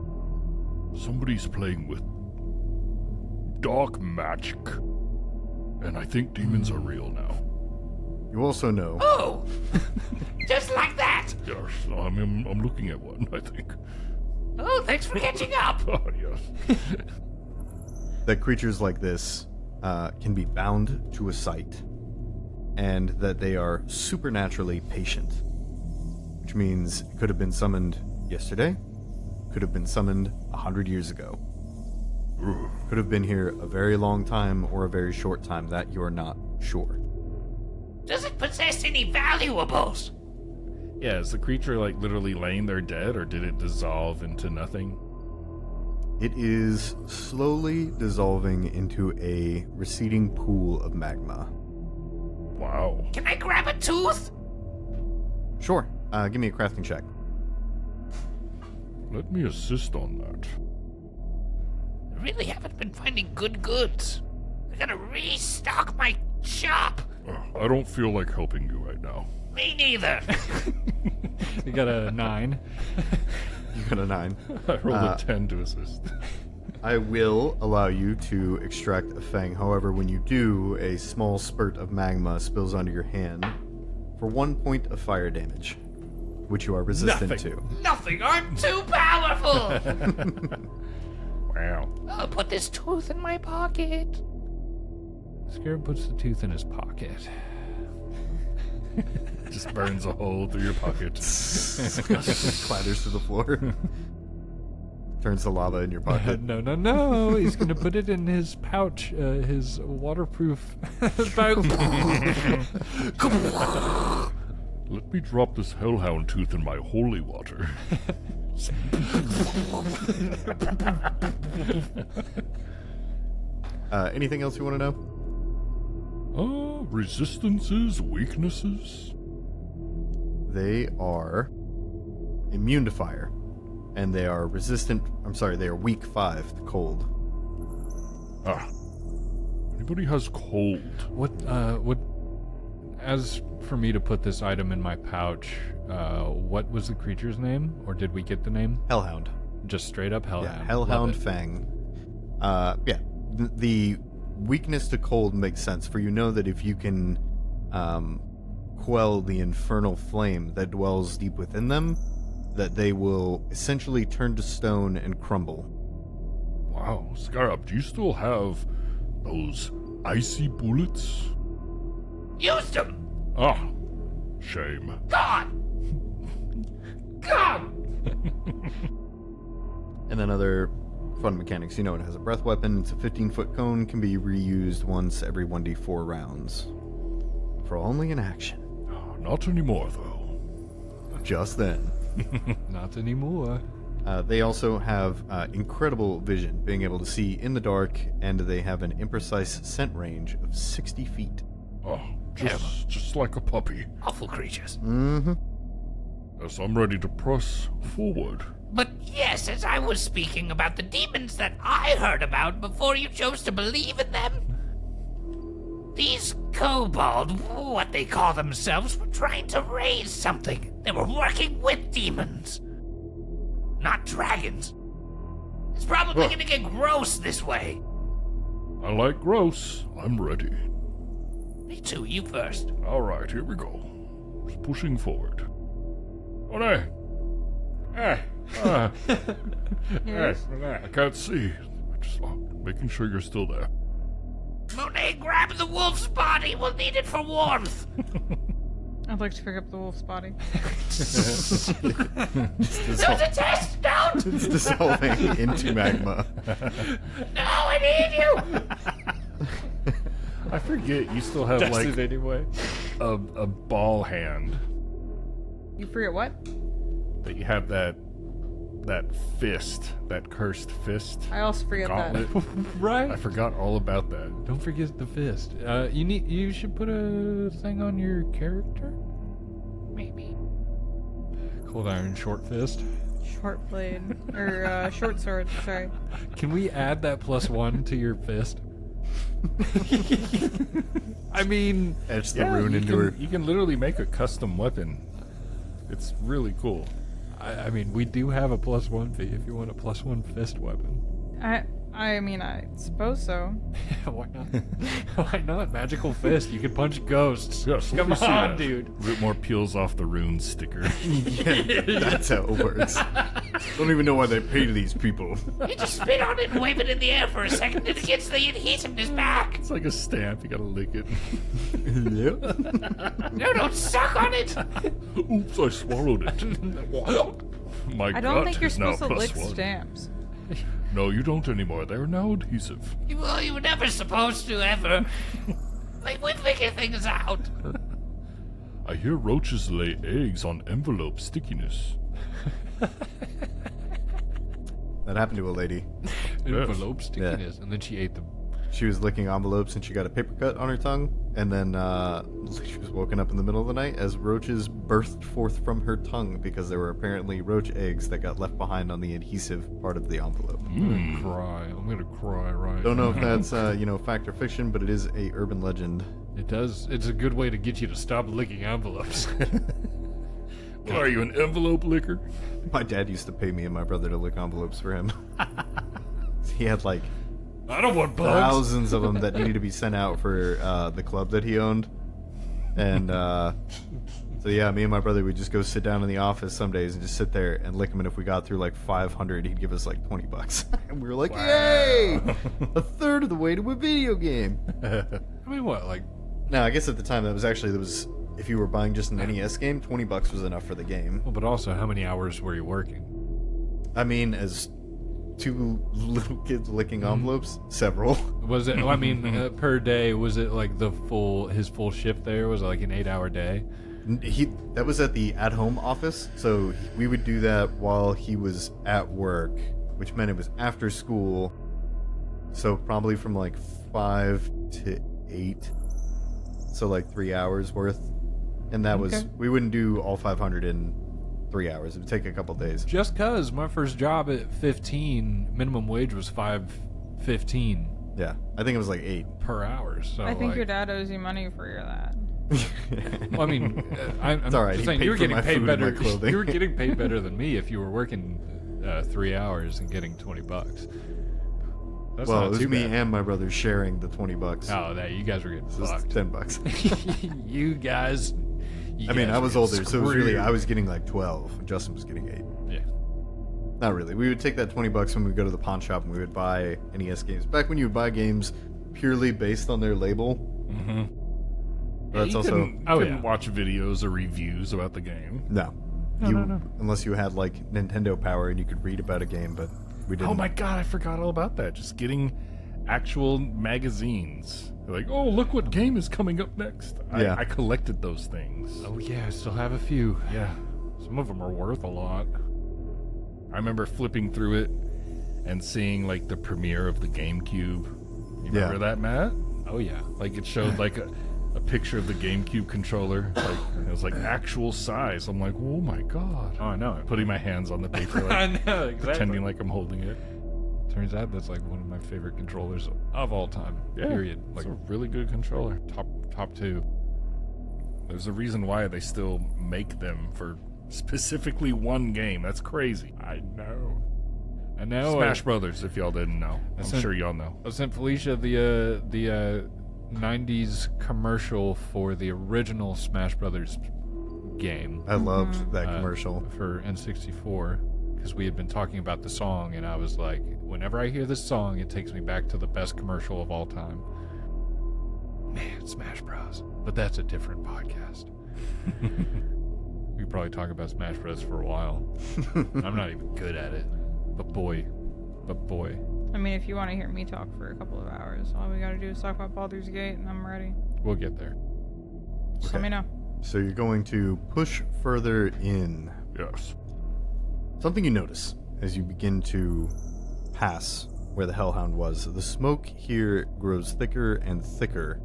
Somebody's playing with dark magic. And I think demons are real now. You also know... Oh! Just like that! Yes, I'm looking at one, I think. Oh, thanks for catching up! Oh, yes. that creatures like this can be bound to a site, and that they are supernaturally patient, which means it could have been summoned yesterday, could have been summoned 100 years ago, could have been here a very long time or a very short time, that you're not sure. Does it possess any valuables? Yeah, is the creature like literally laying there dead, or did it dissolve into nothing? It is slowly dissolving into a receding pool of magma. Wow. Can I grab a tooth? Sure, give me a crafting check. Let me assist on that. I really haven't been finding good goods. I gotta restock my shop. I don't feel like helping you right now. Me neither. You got a 9. You got a 9. I rolled a 10 to assist. I will allow you to extract a fang. However, when you do, a small spurt of magma spills onto your hand for 1 point of fire damage, which you are resistant to. Nothing. I'm too powerful. Wow. I'll put this tooth in my pocket. Scarab puts the tooth in his pocket. Just burns a hole through your pocket. Clatters to the floor. Turns to lava in your pocket. No. He's going to put it in his pouch, his waterproof pouch. Let me drop this hellhound tooth in my holy water. Anything else you want to know? Resistances, weaknesses? They are immune to fire. And they are they are weak 5 to cold. Anybody has cold? What, as for me to put this item in my pouch, what was the creature's name? Or did we get the name? Hellhound. Just straight up Hellhound. Yeah, Hellhound Fang. The weakness to cold makes sense, for you know that if you can quell the infernal flame that dwells deep within them, that they will essentially turn to stone and crumble. Wow, Scarab, do you still have those icy bullets? Used them. Ah, shame. Gone. And then other fun mechanics. You know, it has a breath weapon. It's a 15-foot cone, can be reused once every 1d4 rounds. For only an action. Not anymore, though. Just then. Not anymore. They also have incredible vision, being able to see in the dark, and they have an imprecise scent range of 60 feet. Oh, just like a puppy. Awful creatures. Mm-hmm. Yes, I'm ready to press forward. But yes, as I was speaking about the demons that I heard about before you chose to believe in them, these kobold, what they call themselves, were trying to raise something. They were working with demons, not dragons. It's probably gonna get gross this way. I like gross. I'm ready. Me too, you first. All right, here we go. Just pushing forward. Monet! I can't see. Just making sure you're still there. Monet, grab the wolf's body. We'll need it for warmth. I'd like to pick up the wolf's body. There's a test. Don't. It's dissolving into magma. No, I need you. I forget you still have like anyway. a ball hand. You forget what? That you have that fist, that cursed fist. I also forget gauntlet. that. Right? I forgot all about that. Don't forget the fist. You should put a thing on your character. Maybe. Cold iron short fist. Short blade. Or short sword, sorry. Can we add that +1 to your fist? I mean, Etch the rune into her. You can literally make a custom weapon. It's really cool. I mean, we do have a +1 fee if you want a +1 fist weapon. I mean, I suppose so. Why not? Why not? Magical fist. You can punch ghosts. Yes, Come let me see on, that. dude. Rootmoore peels off the rune sticker. Yeah, that's how it works. Don't even know why they pay these people. You just spit on it and wave it in the air for a second and it gets the adhesiveness back. It's like a stamp. You gotta lick it. Yep. No, don't suck on it. Oops, I swallowed it. My I don't gut think you're is now supposed to lick +1. stamps. No, you don't anymore. They're now adhesive. Well, you were never supposed to, ever. Like, we figure things out. I hear roaches lay eggs on envelope stickiness. That happened to a lady. Envelope stickiness, and then she ate them. She was licking envelopes and she got a paper cut on her tongue. And then she was woken up in the middle of the night as roaches burst forth from her tongue because there were apparently roach eggs that got left behind on the adhesive part of the envelope. I'm gonna cry right Don't know if now. that's fact or fiction, but it is a urban legend. It does. It's a good way to get you to stop licking envelopes. What are you, an envelope licker? My dad used to pay me and my brother to lick envelopes for him. He had like I don't want bugs. thousands of them that needed to be sent out for the club that he owned. And so yeah, me and my brother would just go sit down in the office some days and just sit there and lick them. And if we got through like 500, he'd give us like $20. And we were like, yay! A third of the way to a video game. I mean, what? Like, Now, I guess at the time there was if you were buying just an NES game, $20 was enough for the game. well, but also, how many hours were you working? I mean, as two little kids licking envelopes, several. Was it? I mean, per day, was it like his full shift there? Was it like an 8-hour day? That was at the at-home office, so we would do that while he was at work, which meant it was after school. So probably from like 5 to 8, so like 3 hours worth. And that was, we wouldn't do all 500 in 3 hours. It would take a couple days. Just cause my first job at 15, minimum wage was $5.15 Yeah, I think it was like 8. per hour. So I think like, your dad owes you money for that. Well, I mean, I'm It's all right, just he saying paid you were for getting my paid food and my better. clothing. You were getting paid better than me if you were working 3 hours and getting $20. That's Well, not it was too me bad. and my brother sharing the $20. Oh, that you guys were getting It was fucked. $10. You guys. I mean, I was older, so it was really, screwed. I was getting like 12, and Justin was getting 8. Yeah. Not really. We would take that $20 when we would go to the pawn shop and we would buy NES games. Back when you would buy games purely based on their label. Mm-hmm. But that's you also couldn't watch videos or reviews about the game. no. Unless you had like Nintendo Power and you could read about a game, but we didn't. Oh my god, I forgot all about that. Just getting actual magazines. Like, oh, look what game is coming up next. Yeah. I collected those things. Oh yeah, I still have a few. Yeah. Some of them are worth a lot. I remember flipping through it and seeing like the premiere of the GameCube. You remember that, Matt? Oh yeah. Like it showed like a picture of the GameCube controller. Like it was like actual size. I'm like, oh my god. Oh, I know. Putting my hands on the paper, I like know exactly. pretending like I'm holding it. Turns out that's like one of my favorite controllers of all time. Yeah, Period. Like Like a really good controller. top 2. There's a reason why they still make them for specifically one game. That's crazy. I know. I know. Smash Brothers, if y'all didn't know. I'm sent- sure y'all know. I sent Felicia the 90s commercial for the original Smash Brothers game I loved that uh, commercial. for N64 because we had been talking about the song, and I was like, whenever I hear this song, it takes me back to the best commercial of all time. Man, Smash Bros. But that's a different podcast. We could probably talk about Smash Bros. For a while. I'm not even good at it. But boy. I mean, if you want to hear me talk for a couple of hours, all we gotta do is talk about Baldur's Gate, and I'm ready. We'll get there. Just let me know. So you're going to push further in. Yes. Something you notice as you begin to pass where the Hellhound was, the smoke here grows thicker and thicker,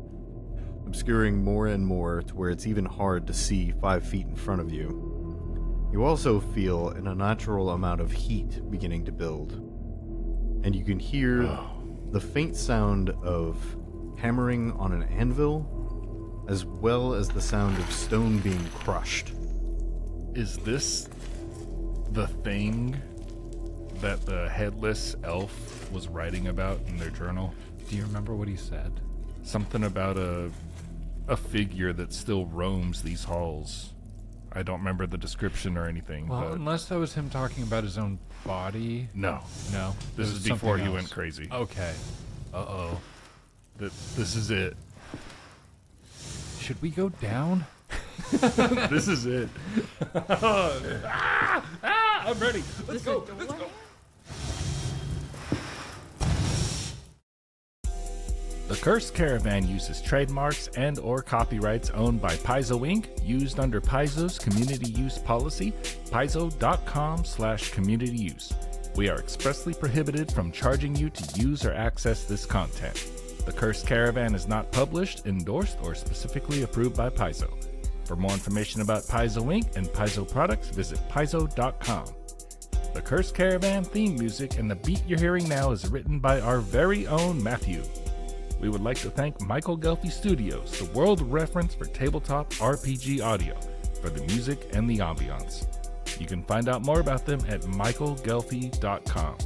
obscuring more and more to where it's even hard to see 5 feet in front of you. You also feel an unnatural amount of heat beginning to build, and you can hear the faint sound of hammering on an anvil, as well as the sound of stone being crushed. Is this the thing that the headless elf was writing about in their journal? Do you remember what he said? Something about a figure that still roams these halls. I don't remember the description or anything. Well, but unless that was him talking about his own body. no. No, This it is was before something he else. went crazy. Okay. Uh-oh. This is it. Should we go down? This is it. I'm ready. Let's go. Let's go. The Cursed Caravan uses trademarks and or copyrights owned by Paizo Inc., used under Paizo's community use policy, paizo.com/community use. We are expressly prohibited from charging you to use or access this content. The Cursed Caravan is not published, endorsed, or specifically approved by Paizo. For more information about Paizo Inc. and Paizo products, visit paizo.com. The Cursed Caravan theme music and the beat you're hearing now is written by our very own Matthew. We would like to thank Michael Gelfi Studios, the world reference for tabletop RPG audio, for the music and the ambiance. You can find out more about them at michaelgelfi.com.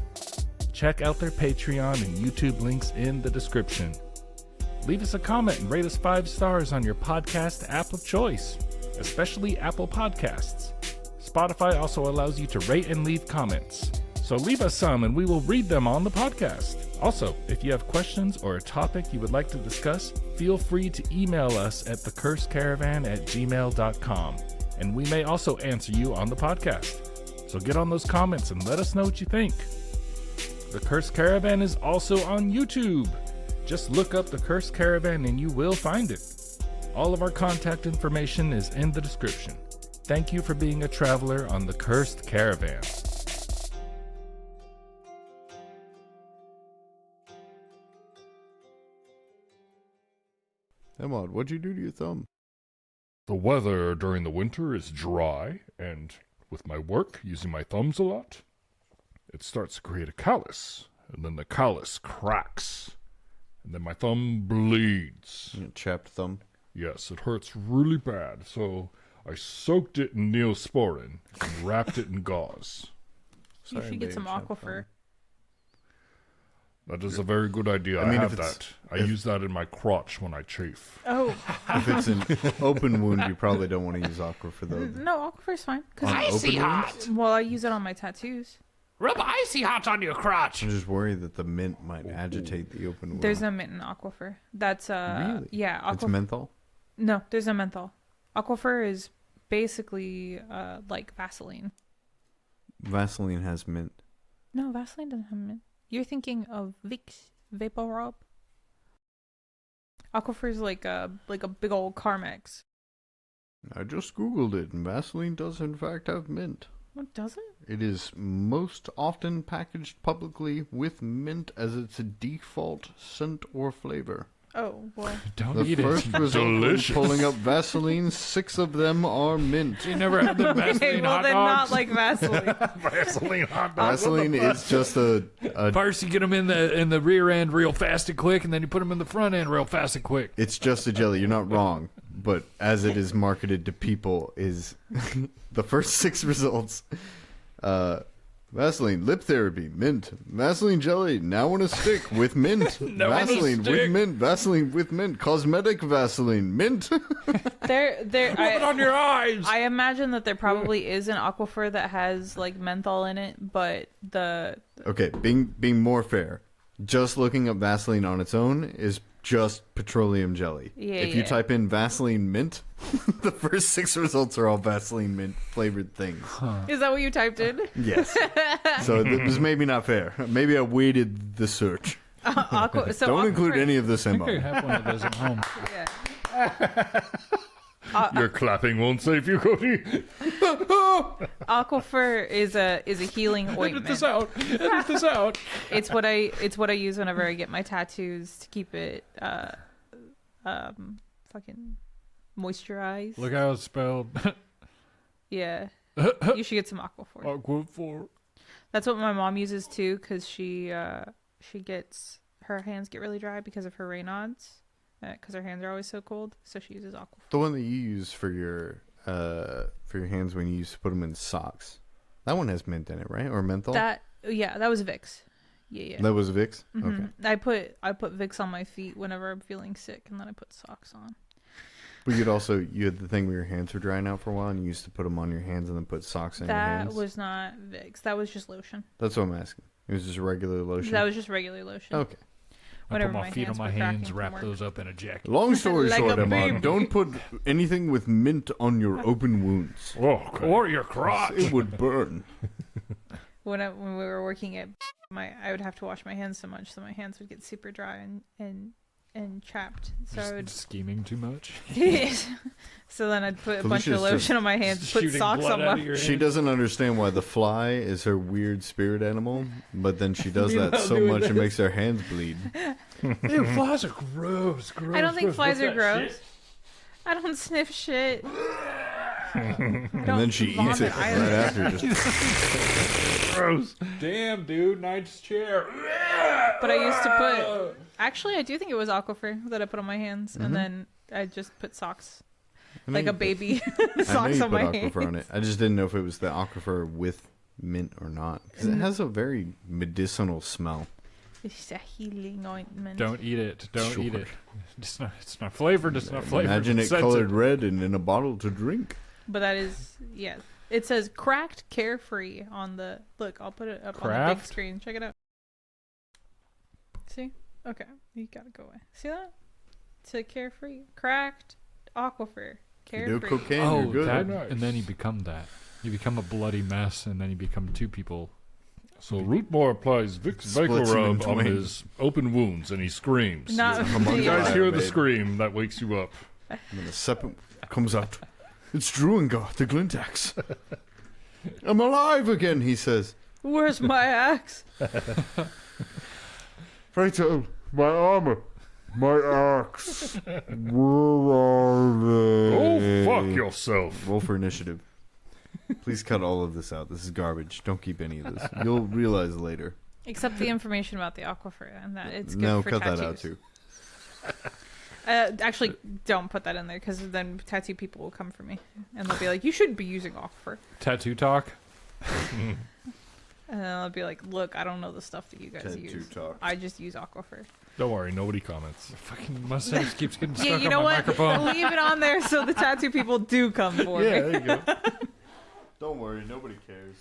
Check out their Patreon and YouTube links in the description. Leave us a comment and rate us 5 stars on your podcast app of choice, especially Apple Podcasts. Spotify also allows you to rate and leave comments. So leave us some and we will read them on the podcast. Also, if you have questions or a topic you would like to discuss, feel free to email us at thecursedcaravan@gmail.com, and we may also answer you on the podcast. So get on those comments and let us know what you think. The Cursed Caravan is also on YouTube. Just look up The Cursed Caravan and you will find it. All of our contact information is in the description. Thank you for being a traveler on The Cursed Caravan. Emad, what'd you do to your thumb? The weather during the winter is dry, and with my work, using my thumbs a lot, it starts to create a callus, and then the callus cracks, and then my thumb bleeds. Chapped thumb. Yes, it hurts really bad, so I soaked it in Neosporin and wrapped it in gauze. You should get some Aquifer. That is a very good idea. I mean, have if it's- that. I use that in my crotch when I chafe. Oh, If it's an open wound, you probably don't want to use Aquifer, though. no, Aquifer's fine. 'Cause Icy open hot. well, I use it on my tattoos. Rub icy hot on your crotch. I'm just worried that the mint might agitate the open wound. There's no mint in Aquifer. That's Really? yeah, It's Aquifer. menthol? No, there's no menthol. Aquifer is basically like Vaseline. Vaseline has mint. No, Vaseline doesn't have mint. You're thinking of Vicks VapoRub. Aquifer is like a big old Carmex. I just Googled it, and Vaseline does in fact have mint. What does it? It is most often packaged publicly with mint as its default scent or flavor. Oh, well. Don't The eat first it. result when Delicious. pulling up Vaseline, 6 of them are mint. You never had the Vaseline Okay, well hot then dogs? not like Vaseline. Vaseline hot dog. Vaseline is just a First, you get them in the rear end real fast and quick, and then you put them in the front end real fast and quick. it's just a jelly. You're not wrong, but as it is marketed to people, is the first 6 results. Vaseline lip therapy, mint. Vaseline jelly now in a stick with mint. Vaseline with mint. Vaseline with mint. Cosmetic Vaseline mint. There, Rub it on your eyes. I imagine that there probably is an Aquifer that has like menthol in it, but Okay, being more fair, just looking up Vaseline on its own is just petroleum jelly. Yeah, if you yeah. type in Vaseline mint, the first 6 results are all Vaseline mint flavored things. is that what you typed in? Yes. So it was maybe not fair. Maybe I weighted the search. So Don't include Aquifer- any of this I think I info. have one of those at home. Yeah. Your clapping won't save you, Cody. Aquifer is a healing ointment. Edit this out. Edit this out. It's what I use whenever I get my tattoos to keep it fucking moisturized. Look how it's spelled. Yeah. You should get some Aquifer. Aquifer. That's what my mom uses too, because she gets her hands get really dry because of her Raynaud's, because her hands are always so cold. So she uses Aquifer. The one that you use for your hands when you used to put them in socks. That one has mint in it, right? Or menthol? That was Vicks. Yeah. That was Vicks? Mm-hmm. Okay. I put Vicks on my feet whenever I'm feeling sick, and then I put socks on. But you had the thing where your hands were drying out for a while, and you used to put them on your hands and then put socks in your hands. That was not Vicks. That was just lotion. That's what I'm asking. It was just regular lotion? That was just regular lotion. Okay. I put my feet on my hands, wrap those up in a jacket. Long story Like short, a Emma, baby. don't put anything with mint on your open wounds. Oh, okay. Or your crotch. It would burn. When we were working at I would have to wash my hands so much, so my hands would get super dry and chapped. So I would Scheming too much. So then I'd put a bunch Felicia's of lotion on my hands, put Shooting socks blood on out of my. your She hands. doesn't understand why the fly is her weird spirit animal, but then she does that so doing much it this. makes her hands bleed. Ew, flies are gross. I don't think flies are gross. I don't sniff shit. And then she eats it right after. Just, Gross. Damn, dude. Nice chair. But I used to put. Actually, I do think it was Aquifer that I put on my hands, and then I just put socks, like a baby, I know socks you on put my hands. aquifer on it. I just didn't know if it was the aquifer with mint or not. 'Cause it has a very medicinal smell. It's a healing ointment. Don't eat it. Don't eat Sure. it. It's not flavored. It's not flavored. Imagine it Censored. colored red and in a bottle to drink. But that is, yeah. It says cracked carefree on the. Look, I'll put it up on the big Craft? screen. Check it out. See? Okay. You gotta go away. See that? To carefree. Cracked aquifer. You do Carefree. cocaine, Oh, you're good. that, Nice. and then you become that. You become a bloody mess, and then you become two people. So Rootmoore applies Vicks Splits him in VapoRub on twain. his open wounds, and he screams. Not, Come on, You yeah. guys hear the babe. scream that wakes you up. And then the serpent comes out. It's Druengar, the Glintax. I'm alive again, he says. Where's my axe? Righto, my armor, my axe. Where are they? Oh, fuck yourself. Roll for initiative. Please cut all of this out. This is garbage. Don't keep any of this. You'll realize later. Except the information about the aquifer and that it's good No, for cut tattoos. that out too. Actually, don't put that in there because then tattoo people will come for me and they'll be like, "You shouldn't be using aquifer," Tattoo talk. and then I'll be like, "Look, I don't know the stuff that you guys Tattoo use. talk. I just use aquifer." Don't worry, nobody comments. Fucking mustache keeps getting stuck Yeah, you on know my what? microphone. Leave it on there so the tattoo people do come for me. there you go. Don't worry, nobody cares.